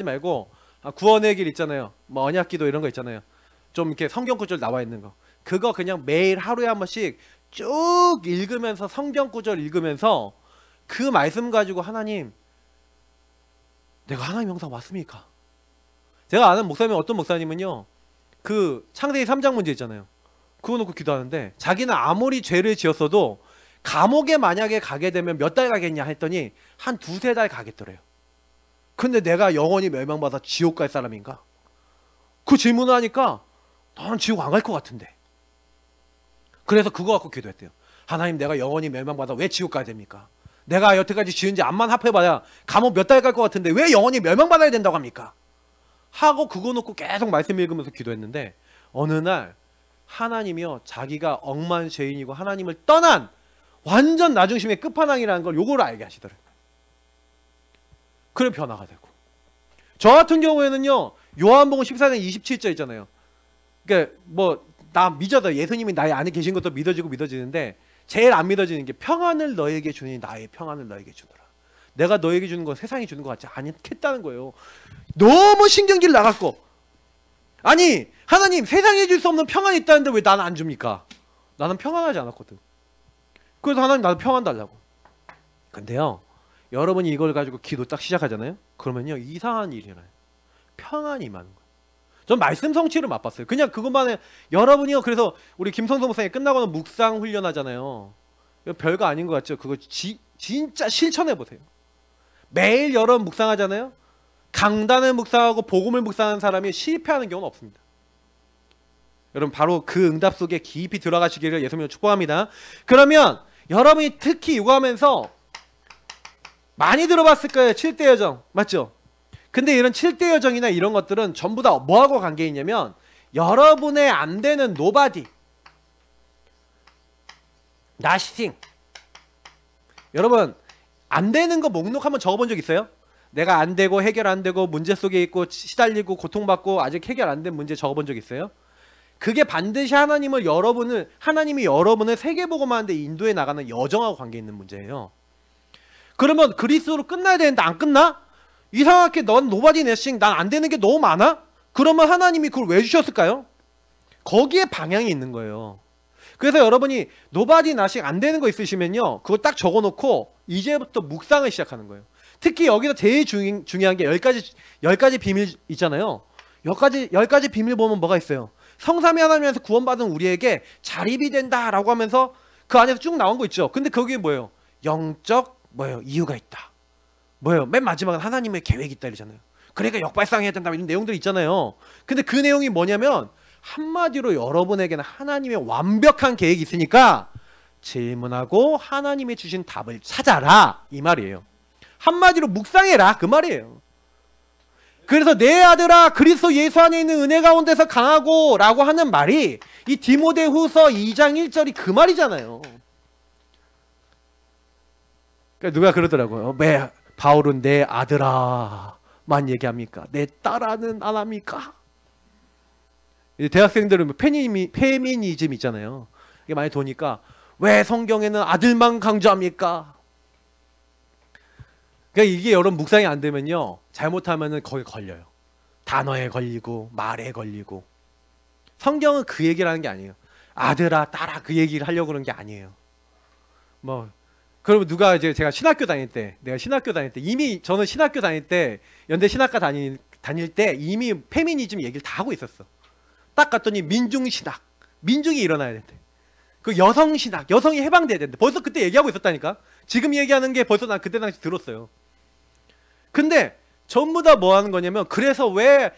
말고 구원의 길 있잖아요. 뭐 언약기도 이런 거 있잖아요. 좀 이렇게 성경 구절 나와 있는 거 그거 그냥 매일 하루에 한 번씩 쭉 읽으면서 성경 구절 읽으면서 그 말씀 가지고 하나님 내가 하나님 형상 맞습니까? 제가 아는 목사님 어떤 목사님은요 그 창세기 3장 문제 있잖아요. 그거 놓고 기도하는데 자기는 아무리 죄를 지었어도 감옥에 만약에 가게 되면 몇 달 가겠냐 했더니 한 2-3달 가겠더래요. 근데 내가 영원히 멸망받아 지옥 갈 사람인가? 그 질문을 하니까 난 지옥 안 갈 것 같은데. 그래서 그거 갖고 기도했대요. 하나님 내가 영원히 멸망받아 왜 지옥 가야 됩니까? 내가 여태까지 지은 지 암만 합해봐야 감옥 몇 달 갈 것 같은데 왜 영원히 멸망받아야 된다고 합니까? 하고 그거 놓고 계속 말씀 읽으면서 기도했는데 어느 날 하나님이요 자기가 억만 죄인이고 하나님을 떠난 완전 나중심의 끝판왕이라는 걸 요거를 알게 하시더라고요. 그래 변화가 되고 저 같은 경우에는요 요한복음 14장 27절 있잖아요. 그러니까 뭐 나 믿어도 예수님이 나의 안에 계신 것도 믿어지고 믿어지는데 제일 안 믿어지는 게 평안을 너에게 주니 나의 평안을 너에게 주더라. 내가 너에게 주는 건 세상이 주는 것 같지 않겠다는 거예요. 너무 신경질 나갔고 아니 하나님 세상에 줄 수 없는 평안이 있다는데 왜 나는 안 줍니까? 나는 평안하지 않았거든. 그래서 하나님 나도 평안 달라고. 근데요 여러분이 이걸 가지고 기도 딱 시작하잖아요. 그러면요 이상한 일이 일어나요. 평안이 임하는 거예요. 전 말씀 성취를 맛봤어요. 그냥 그것만에 여러분이요 그래서 우리 김성성 목사님 끝나고는 묵상 훈련하잖아요. 별거 아닌 것 같죠? 그거 진짜 실천해보세요. 매일 여러분 묵상하잖아요. 강단을 묵상하고 복음을 묵상하는 사람이 실패하는 경우는 없습니다. 여러분 바로 그 응답 속에 깊이 들어가시기를 예수님으로 축복합니다. 그러면 여러분이 특히 이거 하면서 많이 들어봤을 거예요. 7대 여정 맞죠? 근데 이런 7대 여정이나 이런 것들은 전부 다 뭐하고 관계 있냐면 여러분의 안 되는 nobody, nothing. 여러분 안 되는 거 목록 한번 적어본 적 있어요? 내가 안 되고 해결 안 되고 문제 속에 있고 시달리고 고통받고 아직 해결 안 된 문제 적어본 적 있어요? 그게 반드시 하나님이 여러분을 세계복음화하는데 인도해 나가는 여정하고 관계 있는 문제예요. 그러면 그리스도로 끝나야 되는데 안 끝나? 이상하게 넌 노바디 내싱, 난 안 되는 게 너무 많아? 그러면 하나님이 그걸 왜 주셨을까요? 거기에 방향이 있는 거예요. 그래서 여러분이 노바디 나싱 안 되는 거 있으시면요, 그거 딱 적어놓고 이제부터 묵상을 시작하는 거예요. 특히 여기서 제일 중요한 게 10가지 비밀 있잖아요. 10가지 비밀 보면 뭐가 있어요? 성삼위 하나님에서 구원받은 우리에게 자립이 된다라고 하면서 그 안에서 쭉 나온 거 있죠. 근데 거기에 뭐예요? 영적 이유가 있다. 맨 마지막은 하나님의 계획이 있다 이러잖아요. 그러니까 역발상해야 된다 이런 내용들이 있잖아요. 근데 그 내용이 뭐냐면 한마디로 여러분에게는 하나님의 완벽한 계획이 있으니까 질문하고 하나님이 주신 답을 찾아라 이 말이에요. 한마디로 묵상해라 그 말이에요. 그래서 내 아들아 그리스도 예수 안에 있는 은혜 가운데서 강하고 라고 하는 말이 이 디모데후서 2장 1절이 그 말이잖아요. 그러니까 누가 그러더라고요. 왜 바울은 내 아들아만 얘기합니까? 내 딸아는 안 합니까? 대학생들은 페미니즘 있잖아요. 이게 많이 도니까 왜 성경에는 아들만 강조합니까? 그러니까 이게 여러분 묵상이 안 되면요, 잘못하면은 거기 걸려요. 단어에 걸리고 말에 걸리고. 성경은 그 얘기를 하는 게 아니에요. 아들아 딸아 그 얘기를 하려고 그러는 게 아니에요. 그러면 누가 이제 내가 신학교 다닐 때 이미 저는 신학교 다닐 때 연대 신학과 다닐 때 이미 페미니즘 얘기를 다 하고 있었어. 딱 갔더니 민중신학, 민중이 일어나야 된대. 그 여성신학, 여성이 해방돼야 된대. 벌써 그때 얘기하고 있었다니까. 지금 얘기하는 게 벌써 난 그때 당시 들었어요. 근데 전부 다 뭐 하는 거냐면, 그래서 왜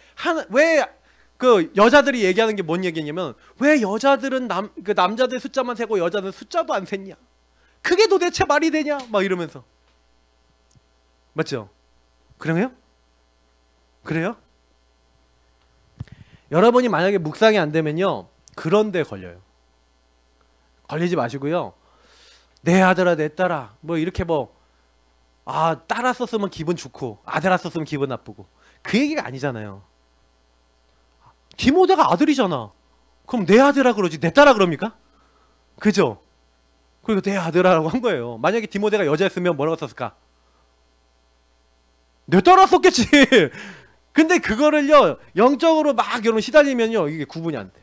그 여자들이 얘기하는 게 뭔 얘기냐면, 왜 여자들은 그 남자들 숫자만 세고 여자는 숫자도 안 셌냐? 그게 도대체 말이 되냐? 막 이러면서. 맞죠? 그래요? 그래요? 여러분이 만약에 묵상이 안 되면요, 그런 데 걸려요. 걸리지 마시고요. 내 아들아 내 딸아 이렇게 딸아 썼으면 기분 좋고 아들아 썼으면 기분 나쁘고 그 얘기가 아니잖아요. 디모데가 아들이잖아. 그럼 내 아들아 그러지 내 딸아 그럽니까? 그죠? 그리고 내 아들아라고 한 거예요. 만약에 디모데가 여자였으면 뭐라고 썼을까? 내 딸아 썼겠지. 근데 그거를요 영적으로 막 여러분 시달리면요 이게 구분이 안 돼.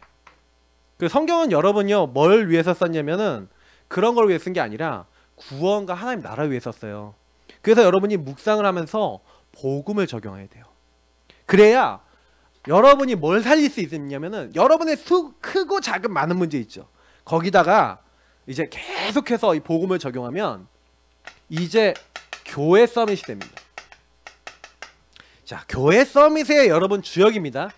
그 성경은 여러분요 뭘 위해서 썼냐면은 그런 걸 위해 쓴 게 아니라 구원과 하나님 나라를 위해 썼어요. 그래서 여러분이 묵상을 하면서 복음을 적용해야 돼요. 그래야 여러분이 뭘 살릴 수 있냐면은 여러분의 크고 작은 많은 문제 있죠. 거기다가 이제 계속해서 이 복음을 적용하면 이제 교회 서밋이 됩니다. 자, 교회 서밋의 여러분 주역입니다.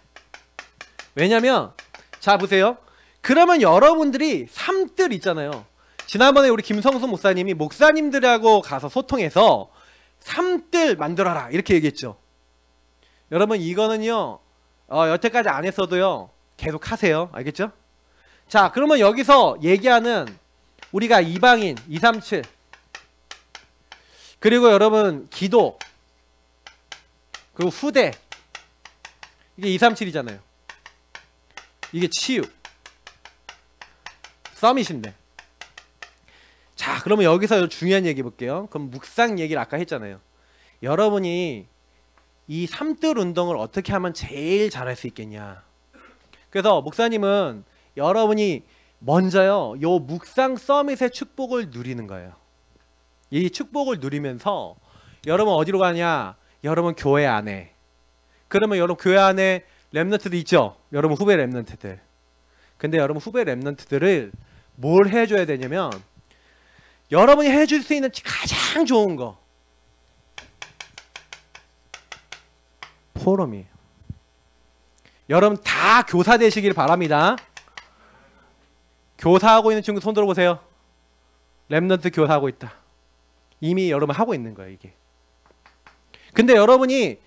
왜냐면 자 보세요. 그러면 여러분들이 삶들 있잖아요. 지난번에 우리 김성수 목사님이 목사님들하고 가서 소통해서 삶들 만들어라 이렇게 얘기했죠. 여러분 이거는요 여태까지 안 했어도요 계속 하세요. 알겠죠? 자 그러면 여기서 얘기하는 우리가 이방인 237 그리고 여러분 기도 그리고 후대 이게 237이잖아요. 이게 치유 서밋인데. 자 그러면 여기서 중요한 얘기 볼게요. 그럼 묵상 얘기를 아까 했잖아요. 여러분이 이 삼들 운동을 어떻게 하면 제일 잘할 수 있겠냐. 그래서 목사님은 여러분이 먼저요 요 묵상 서밋의 축복을 누리는 거예요. 이 축복을 누리면서 여러분 어디로 가냐. 여러분 교회 안에. 그러면 여러분 교회 안에 렘넌트들 있죠. 여러분 후배 렘넌트들. 근데 여러분 후배 렘넌트들을 뭘 해줘야 되냐면 여러분이 해줄 수 있는 가장 좋은 거 포럼이에요. 여러분 다 교사 되시길 바랍니다. 교사하고 있는 친구 손 들어보세요. 렘넌트 교사하고 있다. 이미 여러분 하고 있는 거예요 이게. 근데 여러분이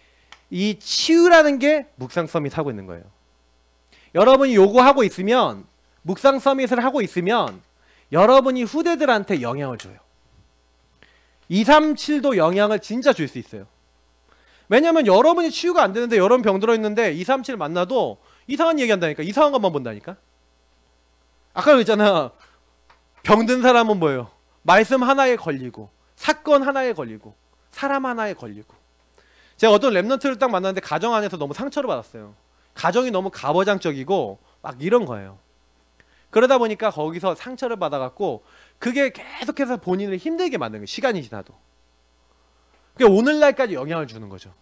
이 치유라는 게 묵상 서밋 하고 있는 거예요. 여러분이 요거 하고 있으면 묵상 서밋을 하고 있으면 여러분이 후대들한테 영향을 줘요. 237도 영향을 진짜 줄 수 있어요. 왜냐면 여러분이 치유가 안 되는데 여러분 병 들어있는데 237 만나도 이상한 얘기 한다니까. 이상한 것만 본다니까. 아까 그랬잖아. 병든 사람은 뭐예요? 말씀 하나에 걸리고 사건 하나에 걸리고 사람 하나에 걸리고. 제가 어떤 랩런트를 딱 만났는데 가정 안에서 너무 상처를 받았어요. 가정이 너무 가부장적이고 막 이런 거예요. 그러다 보니까 거기서 상처를 받아갖고 그게 계속해서 본인을 힘들게 만드는 거예요. 시간이 지나도. 그게 오늘날까지 영향을 주는 거죠.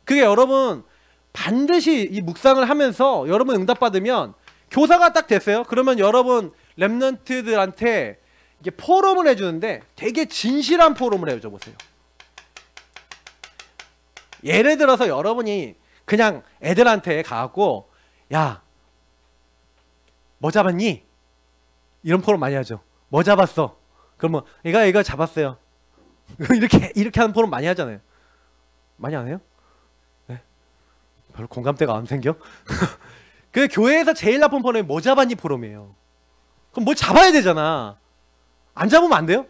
그게 여러분 반드시 이 묵상을 하면서 여러분 응답받으면 교사가 딱 됐어요. 그러면 여러분 랩런트들한테 이게 포럼을 해주는데 되게 진실한 포럼을 해줘 보세요. 예를 들어서 여러분이 그냥 애들한테 가갖고 야, 뭐 잡았니? 이런 포럼 많이 하죠. 뭐 잡았어? 그러면 이거 잡았어요. 이렇게 하는 포럼 많이 하잖아요. 많이 안 해요? 네. 별로 공감대가 안 생겨? 그 교회에서 제일 나쁜 포럼이 뭐 잡았니 포럼이에요. 그럼 뭐 잡아야 되잖아. 안 잡으면 안 돼요?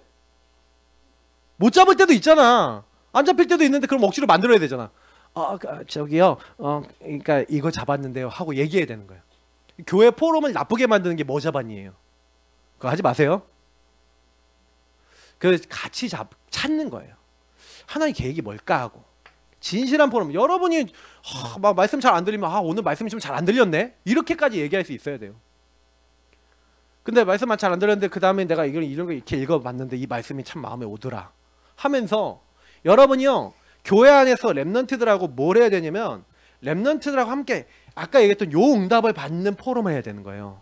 못 잡을 때도 있잖아. 안 잡힐 때도 있는데 그럼 억지로 만들어야 되잖아. 저기요. 그러니까 이거 잡았는데요 하고 얘기해야 되는 거예요. 교회 포럼을 나쁘게 만드는 게 뭐 잡았니예요. 그거 하지 마세요. 그 같이 찾는 거예요. 하나님 계획이 뭘까 하고. 진실한 포럼. 여러분이 막 말씀 잘 안 들리면 오늘 말씀이 좀 잘 안 들렸네. 이렇게까지 얘기할 수 있어야 돼요. 근데 말씀만 잘 안 들렸는데 그 다음에 내가 이런 거 이렇게 읽어봤는데 이 말씀이 참 마음에 오더라 하면서 여러분이요 교회 안에서 랩런트들하고 뭘 해야 되냐면 랩런트들하고 함께 아까 얘기했던 요 응답을 받는 포럼을 해야 되는 거예요.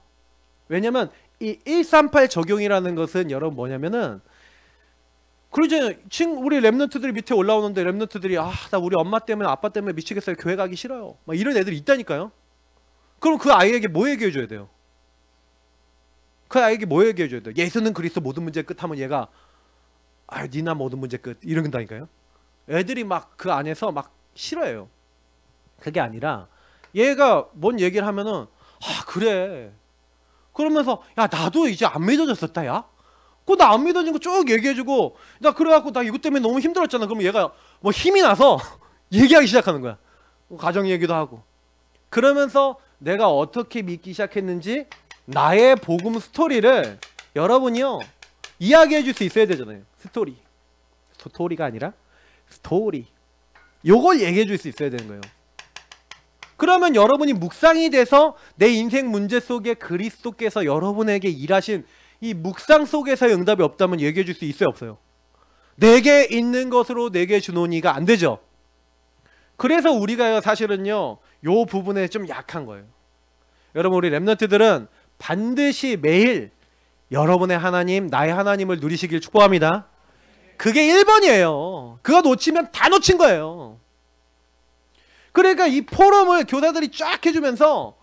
왜냐면 이 138 적용이라는 것은 여러분 뭐냐면은 그러죠. 우리 랩런트들이 밑에 올라오는데 랩런트들이 나 우리 엄마 때문에 아빠 때문에 미치겠어요. 교회 가기 싫어요. 막 이런 애들이 있다니까요. 그럼 그 아이에게 뭐 얘기해 줘야 돼요? 그 아이에게 뭐 얘기해 줘야 돼요? 예수는 그리스도 모든 문제의 끝 하면 얘가 니나 모든 문제 끝 이런다니까요. 애들이 막 그 안에서 막 싫어해요. 그게 아니라 얘가 뭔 얘기를 하면은 그래 그러면서 야 나도 이제 안 믿어졌었다 야. 나 안 믿어진 거 쭉 얘기해주고 나 그래갖고 나 이것 때문에 너무 힘들었잖아. 그러면 얘가 뭐 힘이 나서 얘기하기 시작하는 거야. 가정 얘기도 하고. 그러면서 내가 어떻게 믿기 시작했는지 나의 복음 스토리를 여러분이요 이야기해 줄 수 있어야 되잖아요. 스토리가 아니라 스토리. 요걸 얘기해 줄 수 있어야 되는 거예요. 그러면 여러분이 묵상이 돼서 내 인생 문제 속에 그리스도께서 여러분에게 일하신 이 묵상 속에서의 응답이 없다면 얘기해 줄 수 있어요 없어요? 내게 있는 것으로 내게 주노니가 안 되죠. 그래서 우리가 사실은요 요 부분에 좀 약한 거예요. 여러분 우리 랩런트들은 반드시 매일 여러분의 하나님 나의 하나님을 누리시길 축복합니다. 그게 1번이에요. 그거 놓치면 다 놓친 거예요. 그러니까 이 포럼을 교사들이 쫙 해주면서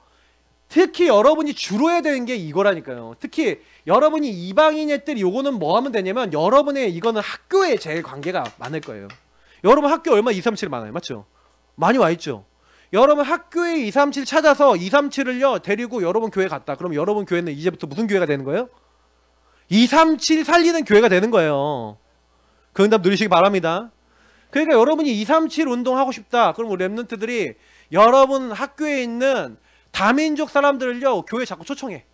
특히 여러분이 주로 해야 되는 게 이거라니까요. 특히 여러분이 이방인 애들이 요거는 뭐 하면 되냐면 여러분의 이거는 학교에 제일 관계가 많을 거예요. 여러분 학교 얼마 237 많아요. 맞죠? 많이 와 있죠. 여러분 학교에 237 찾아서 237을요 데리고 여러분 교회 갔다. 그럼 여러분 교회는 이제부터 무슨 교회가 되는 거예요? 237 살리는 교회가 되는 거예요. 그 응답 누리시기 바랍니다. 그러니까 여러분이 237 운동하고 싶다. 그럼 우리 랩런트들이 여러분 학교에 있는 다민족 사람들을요 교회 자꾸 초청해.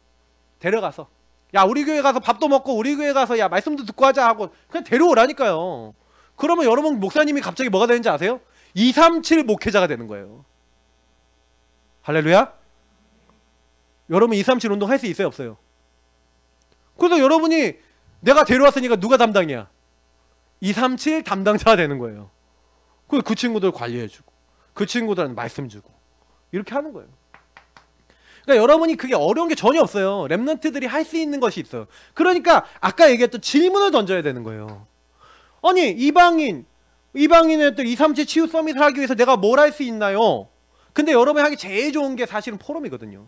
데려가서 야 우리 교회 가서 밥도 먹고 우리 교회 가서 야 말씀도 듣고 하자 하고 그냥 데려오라니까요. 그러면 여러분 목사님이 갑자기 뭐가 되는지 아세요? 237 목회자가 되는 거예요. 할렐루야. 여러분 237 운동 할 수 있어요 없어요? 그래서 여러분이 내가 데려왔으니까 누가 담당이야? 237 담당자가 되는 거예요. 그 친구들 관리해주고 그 친구들한테 말씀 주고 이렇게 하는 거예요. 그러니까 여러분이 그게 어려운 게 전혀 없어요. 랩런트들이 할 수 있는 것이 있어요. 그러니까 아까 얘기했던 질문을 던져야 되는 거예요. 아니 이방인의 237 치유 서밋을 하기 위해서 내가 뭘 할 수 있나요? 근데 여러분이 하기 제일 좋은 게 사실은 포럼이거든요.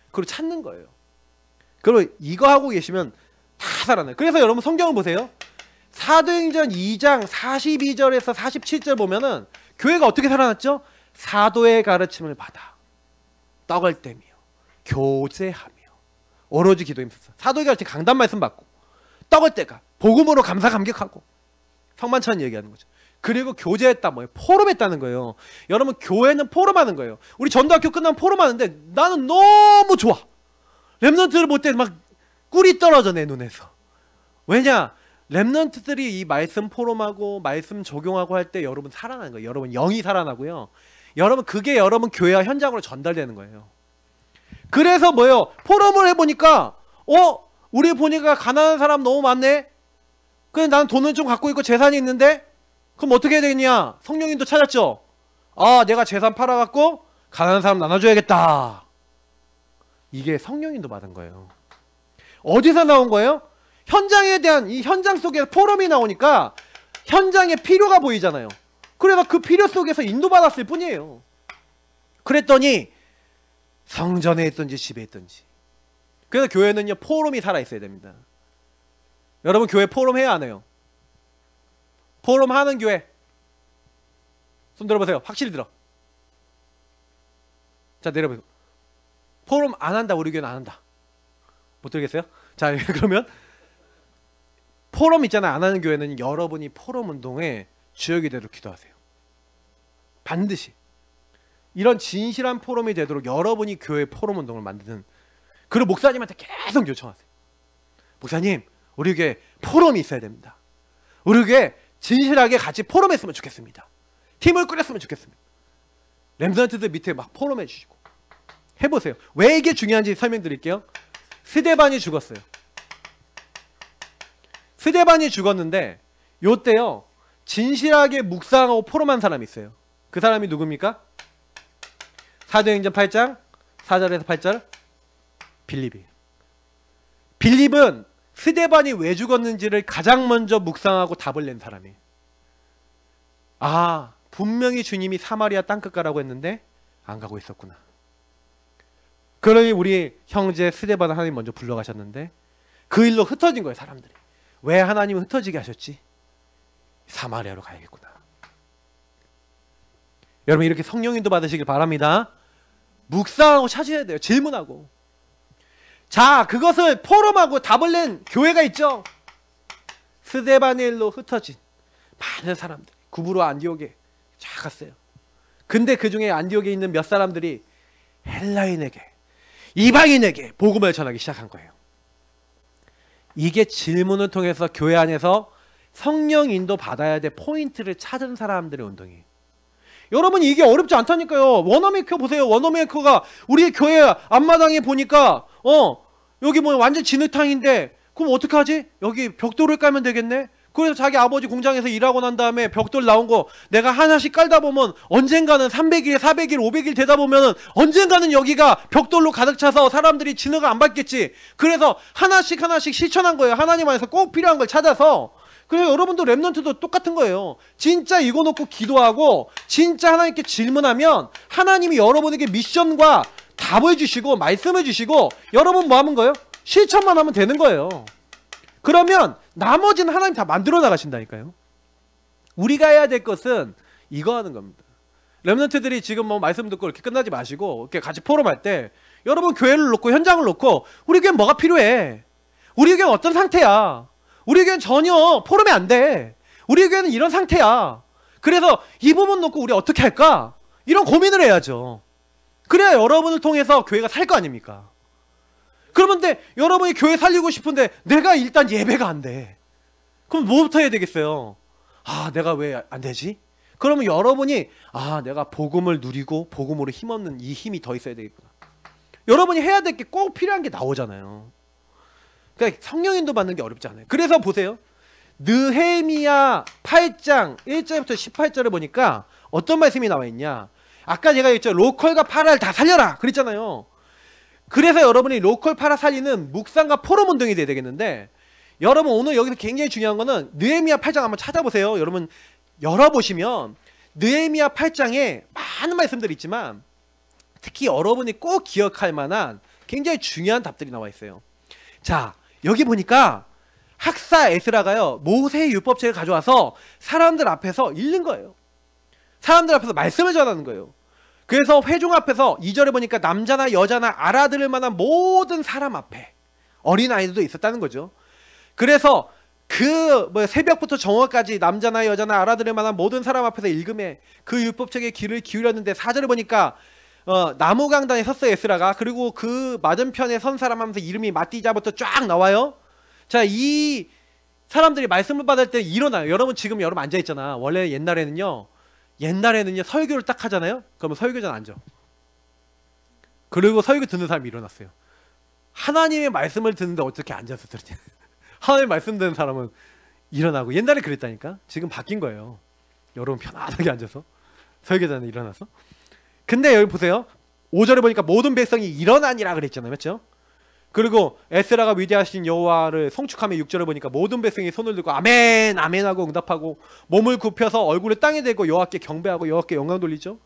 그걸 찾는 거예요. 그리고 이거 하고 계시면 다 살아나요. 그래서 여러분 성경을 보세요. 사도행전 2장 42절에서 47절 보면은 교회가 어떻게 살아났죠? 사도의 가르침을 받아 떡을 떼며 교제하며 오로지 기도에 힘써 사도의 가르침 강단 말씀 받고 떡을 떼가 복음으로 감사 감격하고 성만찬 얘기하는 거죠. 그리고 교제했다 뭐예요? 포럼했다는 거예요. 여러분 교회는 포럼하는 거예요. 우리 전도학교 끝나면 포럼하는데 나는 너무 좋아. 렘넌트를 볼 때 막 꿀이 떨어져 내 눈에서. 왜냐? 렘넌트들이 이 말씀 포럼하고 말씀 적용하고 할 때 여러분 살아나는 거예요. 여러분 영이 살아나고요. 여러분 그게 여러분 교회와 현장으로 전달되는 거예요. 그래서 뭐예요? 포럼을 해보니까 우리 보니까 가난한 사람 너무 많네. 근데 난 돈은 좀 갖고 있고 재산이 있는데 그럼 어떻게 해야 되겠냐? 성령님도 찾았죠? 아, 내가 재산 팔아갖고 가난한 사람 나눠줘야겠다. 이게 성령님도 받은 거예요. 어디서 나온 거예요? 현장에 대한 이 현장 속에 포럼이 나오니까 현장에 필요가 보이잖아요. 그래서 그 필요 속에서 인도받았을 뿐이에요. 그랬더니 성전에 있든지 집에 있든지. 그래서 교회는요 포럼이 살아있어야 됩니다. 여러분 교회 포럼 해야 안 해요? 포럼 하는 교회 손 들어보세요. 확실히 들어. 자 내려보세요. 포럼 안 한다. 우리 교회는 안 한다. 못 들겠어요? 자 그러면 포럼 있잖아요. 안 하는 교회는 여러분이 포럼 운동에 주역이 되도록 기도하세요. 반드시 이런 진실한 포럼이 되도록 여러분이 교회 포럼 운동을 만드는. 그리고 목사님한테 계속 요청하세요. 목사님 우리 교회 포럼이 있어야 됩니다. 우리 교회 진실하게 같이 포럼했으면 좋겠습니다. 팀을 꾸렸으면 좋겠습니다. 렘넌트들 밑에 막 포럼해 주시고 해보세요. 왜 이게 중요한지 설명드릴게요. 스데반이 죽었어요. 스데반이 죽었는데 요때요 진실하게 묵상하고 포럼한 사람이 있어요. 그 사람이 누굽니까? 사도행전 8장 4절에서 8절 빌립이에요. 빌립은 스데반이 왜 죽었는지를 가장 먼저 묵상하고 답을 낸 사람이에요. 아, 분명히 주님이 사마리아 땅끝 가라고 했는데 안 가고 있었구나. 그러니 우리 형제 스데반을 하나님 먼저 불러가셨는데 그 일로 흩어진 거예요. 사람들이. 왜 하나님은 흩어지게 하셨지? 사마리아로 가야겠구나. 여러분 이렇게 성령인도 받으시길 바랍니다. 묵상하고 찾아야 돼요. 질문하고. 자, 그것을 포럼하고 답을 낸 교회가 있죠. 스데반의 일로 흩어진 많은 사람들 구브로 안디옥에 쫙 갔어요. 근데 그 중에 안디옥에 있는 몇 사람들이 헬라인에게 이방인에게 복음을 전하기 시작한 거예요. 이게 질문을 통해서 교회 안에서 성령 인도 받아야 될 포인트를 찾은 사람들의 운동이에요. 여러분 이게 어렵지 않다니까요. 원어메이커 보세요. 원어메이커가 우리 교회 앞마당에 보니까 여기 뭐 완전 진흙탕인데 그럼 어떡하지? 여기 벽돌을 깔면 되겠네. 그래서 자기 아버지 공장에서 일하고 난 다음에 벽돌 나온 거 내가 하나씩 깔다 보면 언젠가는 300일, 400일, 500일 되다 보면은 언젠가는 여기가 벽돌로 가득 차서 사람들이 진흙을 안 밟겠지. 그래서 하나씩 실천한 거예요. 하나님 안에서 꼭 필요한 걸 찾아서. 그래서 여러분도 렘넌트도 똑같은 거예요. 진짜 이거 놓고 기도하고 진짜 하나님께 질문하면 하나님이 여러분에게 미션과 답을 주시고 말씀을 주시고 여러분 뭐 하는 거예요? 실천만 하면 되는 거예요. 그러면 나머지는 하나님 다 만들어 나가신다니까요. 우리가 해야 될 것은 이거 하는 겁니다. 렘넌트들이 지금 뭐 말씀 듣고 이렇게 끝나지 마시고 이렇게 같이 포럼할 때 여러분 교회를 놓고 현장을 놓고 우리 교회는 뭐가 필요해? 우리 교회는 어떤 상태야? 우리 교회는 전혀 포럼이 안 돼. 우리 교회는 이런 상태야. 그래서 이 부분 놓고 우리 어떻게 할까? 이런 고민을 해야죠. 그래야 여러분을 통해서 교회가 살 거 아닙니까? 그런데 여러분이 교회 살리고 싶은데 내가 일단 예배가 안 돼. 그럼 뭐부터 해야 되겠어요? 아, 내가 왜 안 되지? 그러면 여러분이 내가 복음을 누리고 복음으로 힘없는 이 힘이 더 있어야 되겠구나. 여러분이 해야 될 게 꼭 필요한 게 나오잖아요. 그러니까 성령인도 받는 게 어렵지 않아요. 그래서 보세요. 느헤미야 8장 1절부터 18절을 보니까 어떤 말씀이 나와 있냐. 아까 제가 했죠. 로컬과 파라를 다 살려라 그랬잖아요. 그래서 여러분이 로컬 파라 살리는 묵상과 포럼 운동이 돼야 되겠는데 여러분 오늘 여기서 굉장히 중요한 거는 느헤미야 8장 한번 찾아보세요. 여러분 열어보시면 느헤미야 8장에 많은 말씀들이 있지만 특히 여러분이 꼭 기억할 만한 굉장히 중요한 답들이 나와 있어요. 자, 여기 보니까 학사 에스라가요 모세의 율법책을 가져와서 사람들 앞에서 읽는 거예요. 사람들 앞에서 말씀을 전하는 거예요. 그래서 회중 앞에서 2절에 보니까 남자나 여자나 알아들을 만한 모든 사람 앞에 어린아이들도 있었다는 거죠. 그래서 그 뭐 새벽부터 정오까지 남자나 여자나 알아들을 만한 모든 사람 앞에서 읽음에 그 율법책에 귀를 기울였는데 4절을 보니까 나무 강단에 섰어요, 에스라가. 그리고 그 맞은편에 선 사람 하면서 이름이 마띠자부터 쫙 나와요. 자, 이 사람들이 말씀을 받을 때 일어나요. 여러분 지금 여러분 앉아있잖아. 원래 옛날에는요 설교를 딱 하잖아요. 그러면 설교자는 앉아. 그리고 설교 듣는 사람이 일어났어요. 하나님의 말씀을 듣는데 어떻게 앉아서 들으냐. 하나님의 말씀 듣는 사람은 일어나고. 옛날에 그랬다니까. 지금 바뀐 거예요. 여러분 편안하게 앉아서 설교자는 일어나서. 근데 여기 보세요. 5절에 보니까 모든 백성이 일어나니라 그랬잖아요. 맞죠? 그리고 에스라가 위대하신 여호와를 송축하며 6절에 보니까 모든 백성이 손을 들고 아멘 아멘 하고 응답하고 몸을 굽혀서 얼굴을 땅에 대고 여호와께 경배하고 여호와께 영광 돌리죠.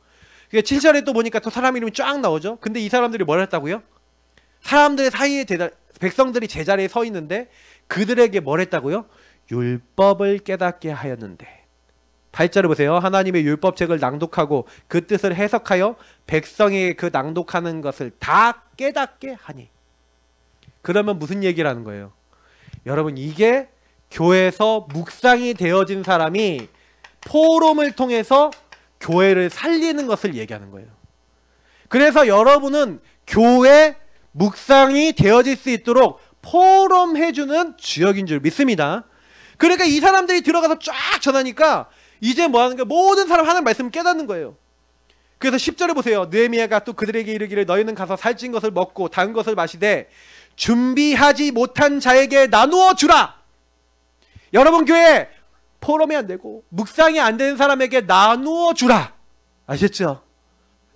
7절에 또 보니까 또 사람 이름이 쫙 나오죠. 근데 이 사람들이 뭘 했다고요? 사람들 사이에 백성들이 제자리에 서 있는데 그들에게 뭘 했다고요? 율법을 깨닫게 하였는데. 8절을 보세요. 하나님의 율법책을 낭독하고 그 뜻을 해석하여 백성에게 그 낭독하는 것을 다 깨닫게 하니. 그러면 무슨 얘기를 하는 거예요? 여러분 이게 교회에서 묵상이 되어진 사람이 포럼을 통해서 교회를 살리는 것을 얘기하는 거예요. 그래서 여러분은 교회 묵상이 되어질 수 있도록 포럼 해주는 주역인 줄 믿습니다. 그러니까 이 사람들이 들어가서 쫙 전하니까 이제 뭐 하는 거예요? 모든 사람 하나님 말씀을 깨닫는 거예요. 그래서 10절에 보세요. 느헤미야가 또 그들에게 이르기를 너희는 가서 살찐 것을 먹고 단 것을 마시되 준비하지 못한 자에게 나누어 주라. 여러분 교회 포럼이 안 되고 묵상이 안 되는 사람에게 나누어 주라. 아셨죠?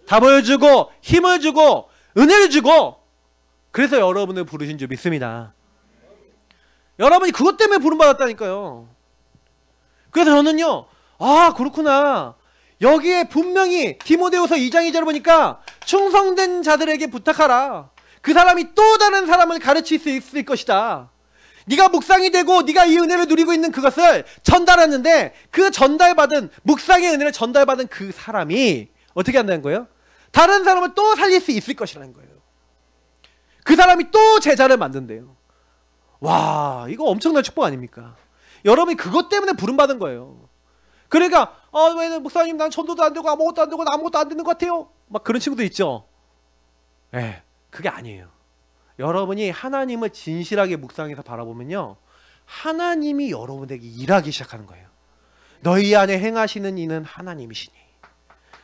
답을 주고 힘을 주고 은혜를 주고. 그래서 여러분을 부르신 줄 믿습니다. 여러분이 그것 때문에 부름받았다니까요. 그래서 저는요, 아 그렇구나. 여기에 분명히 디모데후서 2장 2절을 보니까 충성된 자들에게 부탁하라. 그 사람이 또 다른 사람을 가르칠 수 있을 것이다. 네가 묵상이 되고 네가 이 은혜를 누리고 있는 그것을 전달하는데 그 전달받은 묵상의 은혜를 전달받은 그 사람이 어떻게 한다는 거예요? 다른 사람을 또 살릴 수 있을 것이라는 거예요. 그 사람이 또 제자를 만든대요. 와, 이거 엄청난 축복 아닙니까? 여러분이 그것 때문에 부름받은 거예요. 그러니까 왜 목사님 난 전도도 안 되고 아무것도 안 되고 아무것도 안 되는 것 같아요. 막 그런 친구도 있죠. 네, 그게 아니에요. 여러분이 하나님을 진실하게 묵상해서 바라보면요, 하나님이 여러분에게 일하기 시작하는 거예요. 너희 안에 행하시는 이는 하나님이시니.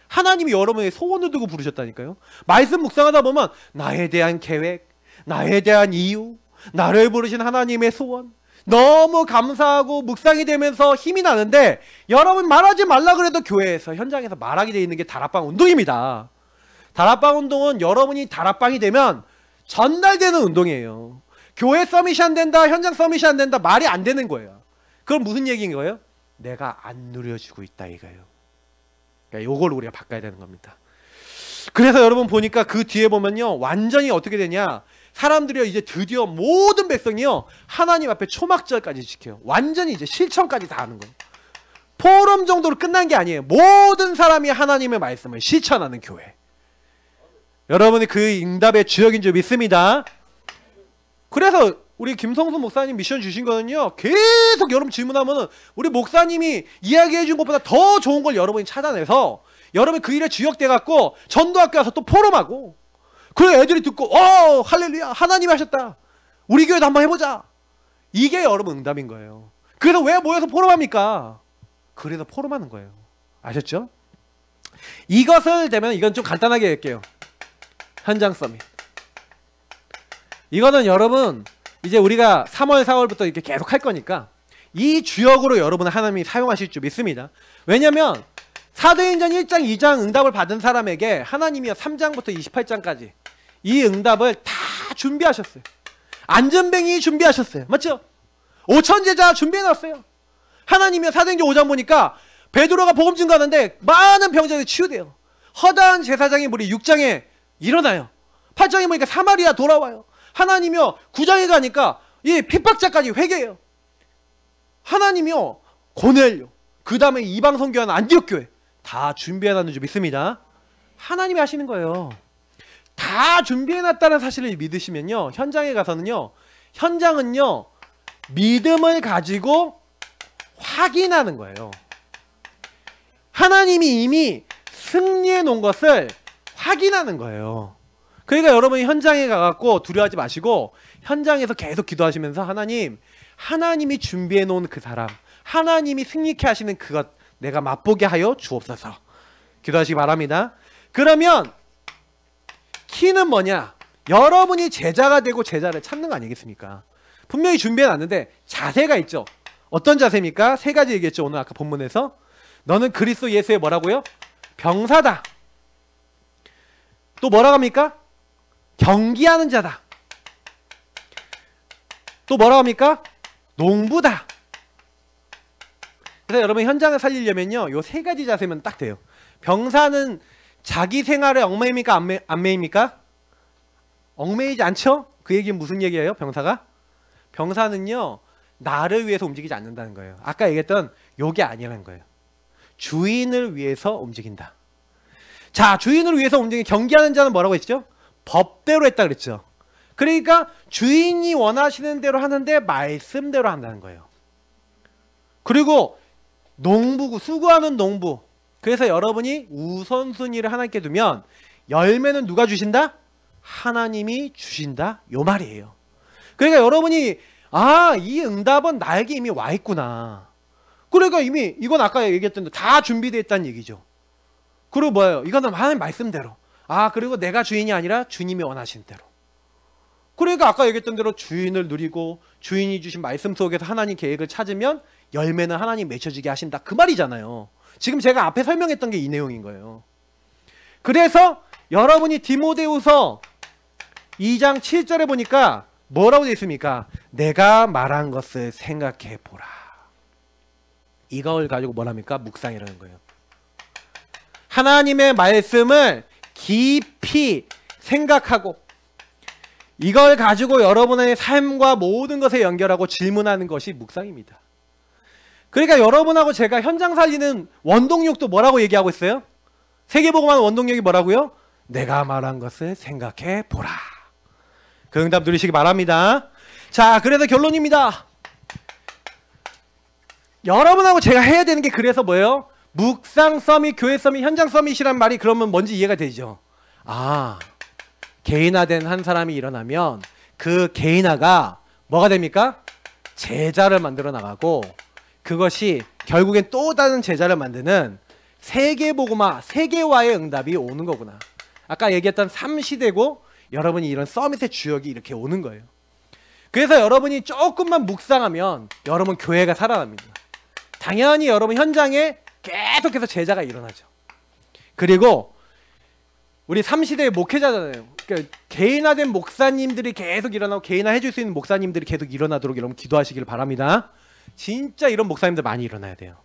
하나님이 여러분의 소원을 두고 부르셨다니까요. 말씀 묵상하다 보면 나에 대한 계획, 나에 대한 이유, 나를 부르신 하나님의 소원 너무 감사하고 묵상이 되면서 힘이 나는데, 여러분 말하지 말라 그래도 교회에서 현장에서 말하게 돼 있는 게 다락방 운동입니다. 다락방 운동은 여러분이 다락방이 되면 전달되는 운동이에요. 교회 서밋이 안 된다, 현장 서밋이 안 된다, 말이 안 되는 거예요. 그럼 무슨 얘기인 거예요? 내가 안 누려주고 있다 이거예요. 그러니까 요걸 우리가 바꿔야 되는 겁니다. 그래서 여러분 보니까 그 뒤에 보면요, 완전히 어떻게 되냐, 사람들이요 이제 드디어 모든 백성이요 하나님 앞에 초막절까지 지켜요. 완전히 이제 실천까지 다 하는 거예요. 포럼 정도로 끝난 게 아니에요. 모든 사람이 하나님의 말씀을 실천하는 교회. 여러분이 그 응답의 주역인 줄 믿습니다. 그래서 우리 김성수 목사님 미션 주신 거는요, 계속 여러분 질문하면은 우리 목사님이 이야기해 준 것보다 더 좋은 걸 여러분이 찾아내서 여러분이 그 일에 주역돼 갖고 전도학교 와서 또 포럼하고, 그리고 애들이 듣고 할렐루야 하나님이 하셨다, 우리 교회도 한번 해보자. 이게 여러분 응답인 거예요. 그래서 왜 모여서 포럼합니까? 그래서 포럼하는 거예요. 아셨죠? 이것을 되면 이건 좀 간단하게 할게요. 현장 서밋. 이거는 여러분 이제 우리가 3월 4월부터 이렇게 계속 할 거니까 이 주역으로 여러분을 하나님이 사용하실 줄 믿습니다. 왜냐면 사도행전 1장 2장 응답을 받은 사람에게 하나님이 3장부터 28장까지 이 응답을 다 준비하셨어요. 안전뱅이 준비하셨어요. 맞죠? 5천 제자 준비해놨어요. 하나님이 사도행전 5장 보니까 베드로가 복음 증거하는데 많은 병자들이 치유돼요. 허다한 제사장의 무리 6장에 일어나요. 8장에 보니까 사마리아 돌아와요. 하나님이요 9장에 가니까 이 핍박자까지 회개해요. 하나님이요 고넬료, 그 다음에 이방 선교하는 안디옥 교회 다 준비해놨는 줄 믿습니다. 하나님이 하시는 거예요. 다 준비해놨다는 사실을 믿으시면요, 현장에 가서는요, 현장은요 믿음을 가지고 확인하는 거예요. 하나님이 이미 승리해 놓은 것을 확인하는 거예요. 그러니까 여러분이 현장에 가갖고 두려워하지 마시고 현장에서 계속 기도하시면서 하나님이 준비해 놓은 그 사람, 하나님이 승리케 하시는 그것 내가 맛보게 하여 주옵소서. 기도하시기 바랍니다. 그러면 키는 뭐냐? 여러분이 제자가 되고 제자를 찾는 거 아니겠습니까? 분명히 준비해 놨는데 자세가 있죠. 어떤 자세입니까? 세 가지 얘기했죠. 오늘 아까 본문에서. 너는 그리스도 예수의 뭐라고요? 병사다. 또 뭐라고 합니까? 경기하는 자다. 또 뭐라고 합니까? 농부다. 그래서 여러분 현장을 살리려면요, 요 세 가지 자세면 딱 돼요. 병사는 자기 생활에 얽매입니까? 안 매입니까? 얽매이지 않죠? 그 얘기는 무슨 얘기예요? 병사는요, 나를 위해서 움직이지 않는다는 거예요. 아까 얘기했던 요게 아니라는 거예요. 주인을 위해서 움직인다. 자, 주인을 위해서 움직이는 경기하는 자는 뭐라고 했죠? 법대로 했다 그랬죠. 그러니까 주인이 원하시는 대로 하는데 말씀대로 한다는 거예요. 그리고 농부고, 수고하는 농부. 그래서 여러분이 우선순위를 하나님께 두면 열매는 누가 주신다? 하나님이 주신다. 요 말이에요. 그러니까 여러분이 이 응답은 나에게 이미 와 있구나. 그러니까 이미 이건 아까 얘기했던 대로 다 준비되어 있다는 얘기죠. 그리고 뭐예요? 이거는 하나님 말씀대로. 그리고 내가 주인이 아니라 주님이 원하신 대로. 그러니까 아까 얘기했던 대로 주인을 누리고 주인이 주신 말씀 속에서 하나님 계획을 찾으면 열매는 하나님 맺혀지게 하신다. 그 말이잖아요. 지금 제가 앞에 설명했던 게 이 내용인 거예요. 그래서 여러분이 디모데후서 2장 7절에 보니까 뭐라고 되어 있습니까? 내가 말한 것을 생각해 보라. 이걸 가지고 뭐랍니까? 묵상이라는 거예요. 하나님의 말씀을 깊이 생각하고 이걸 가지고 여러분의 삶과 모든 것에 연결하고 질문하는 것이 묵상입니다. 그러니까 여러분하고 제가 현장 살리는 원동력도 뭐라고 얘기하고 있어요? 세계복음하는 원동력이 뭐라고요? 내가 말한 것을 생각해 보라. 그 응답 누리시기 바랍니다. 자, 그래서 결론입니다. 여러분하고 제가 해야 되는 게 그래서 뭐예요? 묵상 서밋, 교회 서밋, 현장 서밋이란 말이 그러면 뭔지 이해가 되죠. 개인화된 한 사람이 일어나면 그 개인화가 뭐가 됩니까? 제자를 만들어 나가고 그것이 결국엔 또 다른 제자를 만드는 세계복음화, 세계화의 응답이 오는 거구나. 아까 얘기했던 3시대고 여러분이 이런 서밋의 주역이 이렇게 오는 거예요. 그래서 여러분이 조금만 묵상하면 여러분 교회가 살아납니다. 당연히 여러분 현장에 계속해서 제자가 일어나죠. 그리고 우리 3시대의 목회자잖아요. 그러니까 개인화된 목사님들이 계속 일어나고 개인화 해줄 수 있는 목사님들이 계속 일어나도록 여러분 기도하시길 바랍니다. 진짜 이런 목사님들 많이 일어나야 돼요.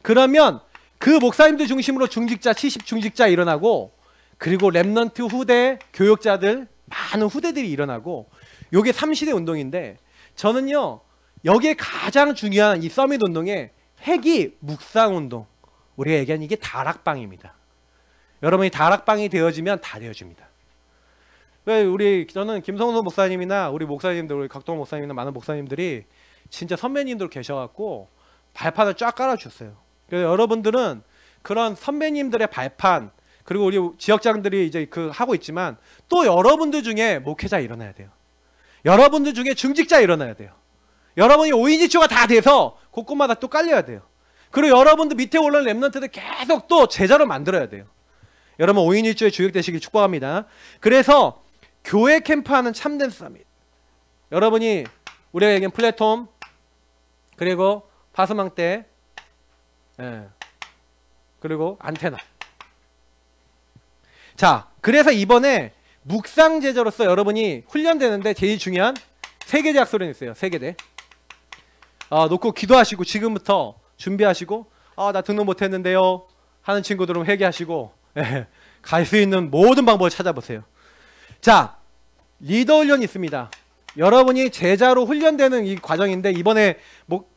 그러면 그 목사님들 중심으로 중직자, 70 중직자 일어나고 그리고 랩넌트 후대 교역자들 많은 후대들이 일어나고 요게 3시대 운동인데 저는요 여기에 가장 중요한 이 서밋 운동의 핵이 묵상 운동. 우리가 얘기하는 이게 다락방입니다. 여러분이 다락방이 되어지면 다 되어집니다. 왜 저는 김성수 목사님이나 우리 목사님들, 우리 각동 목사님이나 많은 목사님들이 진짜 선배님들 계셔갖고 발판을 쫙 깔아주셨어요. 그래서 여러분들은 그런 선배님들의 발판 그리고 우리 지역장들이 이제 하고 있지만 또 여러분들 중에 목회자 일어나야 돼요. 여러분들 중에 중직자 일어나야 돼요. 여러분이 5인 1조가 다 돼서 곳곳마다 또 깔려야 돼요. 그리고 여러분들 밑에 올라오는 랩런트들 계속 또 제자로 만들어야 돼요. 여러분 5인 1조의 주역 되시길 축복합니다. 그래서 교회 캠프하는 참된 서밋. 여러분이 우리가 얘기한 플랫폼 그리고 파스망대 그리고 안테나. 자, 그래서 이번에 묵상 제자로서 여러분이 훈련되는데 제일 중요한 세계대 학술은 있어요. 세계대. 놓고 기도하시고 지금부터 준비하시고 나 등록 못했는데요 하는 친구들은 회개하시고 갈 수 있는 모든 방법을 찾아보세요. 자, 리더 훈련이 있습니다. 여러분이 제자로 훈련되는 이 과정인데 이번에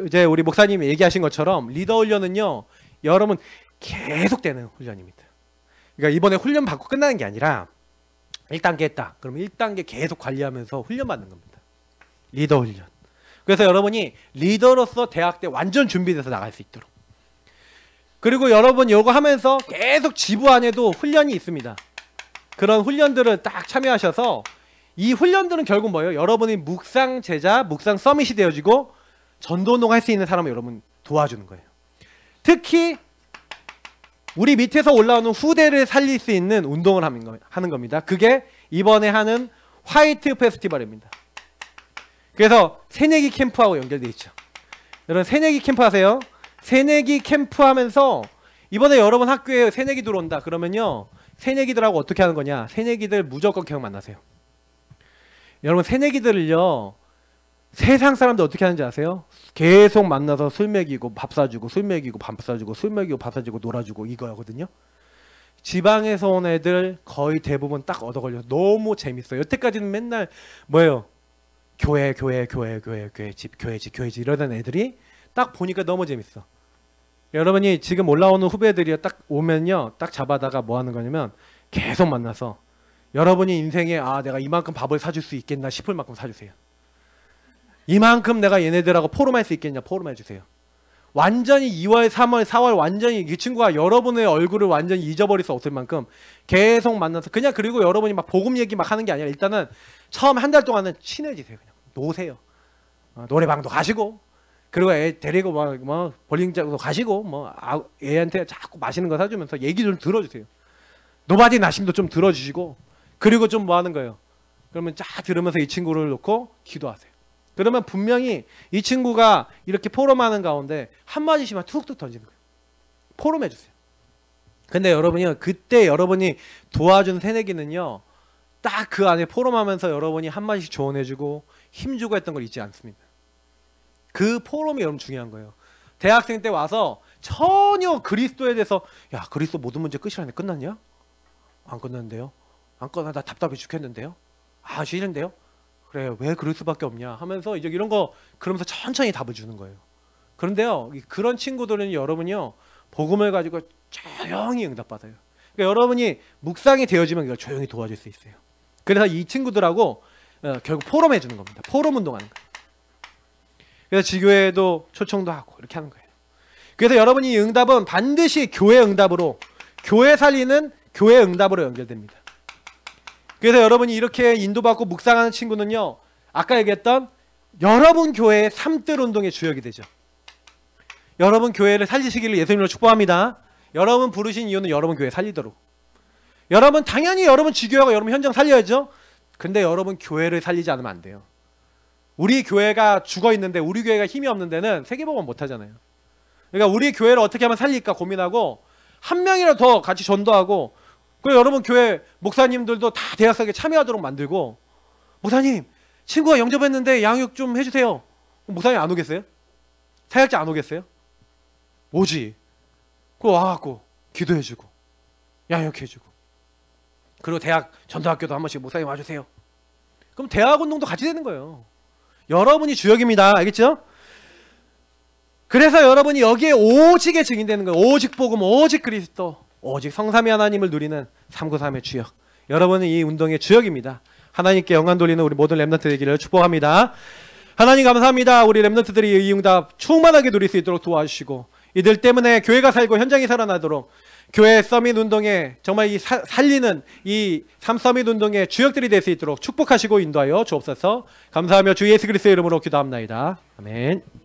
이제 우리 목사님이 얘기하신 것처럼 리더 훈련은요 여러분 계속되는 훈련입니다. 그러니까 이번에 훈련 받고 끝나는 게 아니라 1단계 했다. 그러면 1단계 계속 관리하면서 훈련 받는 겁니다. 리더 훈련. 그래서 여러분이 리더로서 대학 때 완전 준비돼서 나갈 수 있도록. 그리고 여러분 이거 하면서 계속 지부 안에도 훈련이 있습니다. 그런 훈련들을 딱 참여하셔서 이 훈련들은 결국 뭐예요? 여러분이 묵상 제자, 묵상 서밋이 되어지고 전도운동 할 수 있는 사람을 여러분 도와주는 거예요. 특히 우리 밑에서 올라오는 후대를 살릴 수 있는 운동을 하는 겁니다. 그게 이번에 하는 화이트 페스티벌입니다. 그래서 새내기 캠프하고 연결되어 있죠. 여러분 새내기 캠프 하세요. 새내기 캠프 하면서 이번에 여러분 학교에 새내기 들어온다 그러면요, 새내기들하고 어떻게 하는 거냐, 새내기들 무조건 계속 만나세요. 여러분 새내기들을요, 세상 사람들 어떻게 하는지 아세요? 계속 만나서 술 먹이고 밥 사주고, 술 먹이고 밥 사주고, 술 먹이고 밥 사주고 놀아주고 이거거든요. 지방에서 온 애들 거의 대부분 딱 얻어 걸려. 너무 재밌어요. 여태까지는 맨날 뭐예요? 교회 집 이러던 애들이 딱 보니까 너무 재밌어. 여러분이 지금 올라오는 후배들이 딱 오면요, 딱 잡아다가 뭐 하는 거냐면 계속 만나서 여러분이 인생에 내가 이만큼 밥을 사줄 수 있겠나 싶을 만큼 사주세요. 이만큼 내가 얘네들하고 포럼할 수 있겠냐, 포럼해 주세요. 완전히 2월, 3월, 4월 완전히 이 친구가 여러분의 얼굴을 완전히 잊어버릴 수 없을 만큼 계속 만나서 그냥, 그리고 여러분이 막 복음 얘기 막 하는 게 아니라 일단은 처음 한 달 동안은 친해지세요. 그냥 노세요. 노래방도 가시고, 그리고 애 데리고 뭐 볼링장도 가시고, 애한테 자꾸 맛있는 거 사주면서 얘기 좀 들어주세요. 노바디 나심도 좀 들어주시고, 그리고 좀 뭐 하는 거예요. 그러면 쫙 들으면서 이 친구를 놓고 기도하세요. 그러면 분명히 이 친구가 이렇게 포럼하는 가운데 한마디씩만 툭툭 던지는 거예요. 포럼해 주세요. 근데 여러분이요, 그때 여러분이 도와준 새내기는요, 딱 그 안에 포럼하면서 여러분이 한마디씩 조언해주고 힘주고 했던 걸 잊지 않습니다. 그 포럼이 여러분 중요한 거예요. 대학생 때 와서 전혀 그리스도에 대해서, 야, 그리스도 모든 문제 끝이라는데 끝났냐? 안 끝났는데요? 안 끝나, 나 답답해 죽겠는데요? 싫은데요? 그래, 왜 그럴 수밖에 없냐 하면서 이제 이런 거 그러면서 천천히 답을 주는 거예요. 그런데요, 그런 친구들은 여러분이요, 복음을 가지고 조용히 응답받아요. 그러니까 여러분이 묵상이 되어지면 이걸 조용히 도와줄 수 있어요. 그래서 이 친구들하고 결국 포럼해 주는 겁니다. 포럼 운동하는 거예요. 그래서 지교회도 초청도 하고 이렇게 하는 거예요. 그래서 여러분이 이 응답은 반드시 교회 응답으로, 교회 살리는 교회 응답으로 연결됩니다. 그래서 여러분이 이렇게 인도받고 묵상하는 친구는요, 아까 얘기했던 여러분 교회의 삼뜰 운동의 주역이 되죠. 여러분 교회를 살리시기를 예수님으로 축복합니다. 여러분 부르신 이유는 여러분 교회 살리도록. 여러분 당연히 여러분 지교회가 여러분 현장 살려야죠. 근데 여러분 교회를 살리지 않으면 안 돼요. 우리 교회가 죽어 있는데, 우리 교회가 힘이 없는 데는 세계복음 못 하잖아요. 그러니까 우리 교회를 어떻게 하면 살릴까 고민하고, 한 명이라도 더 같이 전도하고, 그리고 여러분 교회 목사님들도 다 대학생에 참여하도록 만들고, 목사님 친구가 영접했는데 양육 좀 해주세요. 목사님 안 오겠어요? 사역자 안 오겠어요? 오지. 그거 와갖고 기도해주고 양육해주고, 그리고 대학 전도학교도 한 번씩 목사님 와주세요. 그럼 대학운동도 같이 되는 거예요. 여러분이 주역입니다. 알겠죠? 그래서 여러분이 여기에 오직의 증인되는 거예요. 오직 복음, 오직 그리스도, 오직 성삼위 하나님을 누리는 393의 주역. 여러분은 이 운동의 주역입니다. 하나님께 영광 돌리는 우리 모든 렘넌트 되기를 축복합니다. 하나님 감사합니다. 우리 렘넌트들이 이 응답 충만하게 누릴 수 있도록 도와주시고, 이들 때문에 교회가 살고 현장이 살아나도록 교회 서밋 운동에 정말 이 살리는 이 3서밋 운동의 주역들이 될 수 있도록 축복하시고 인도하여 주옵소서. 감사하며 주 예수 그리스도의 이름으로 기도합나이다. 아멘.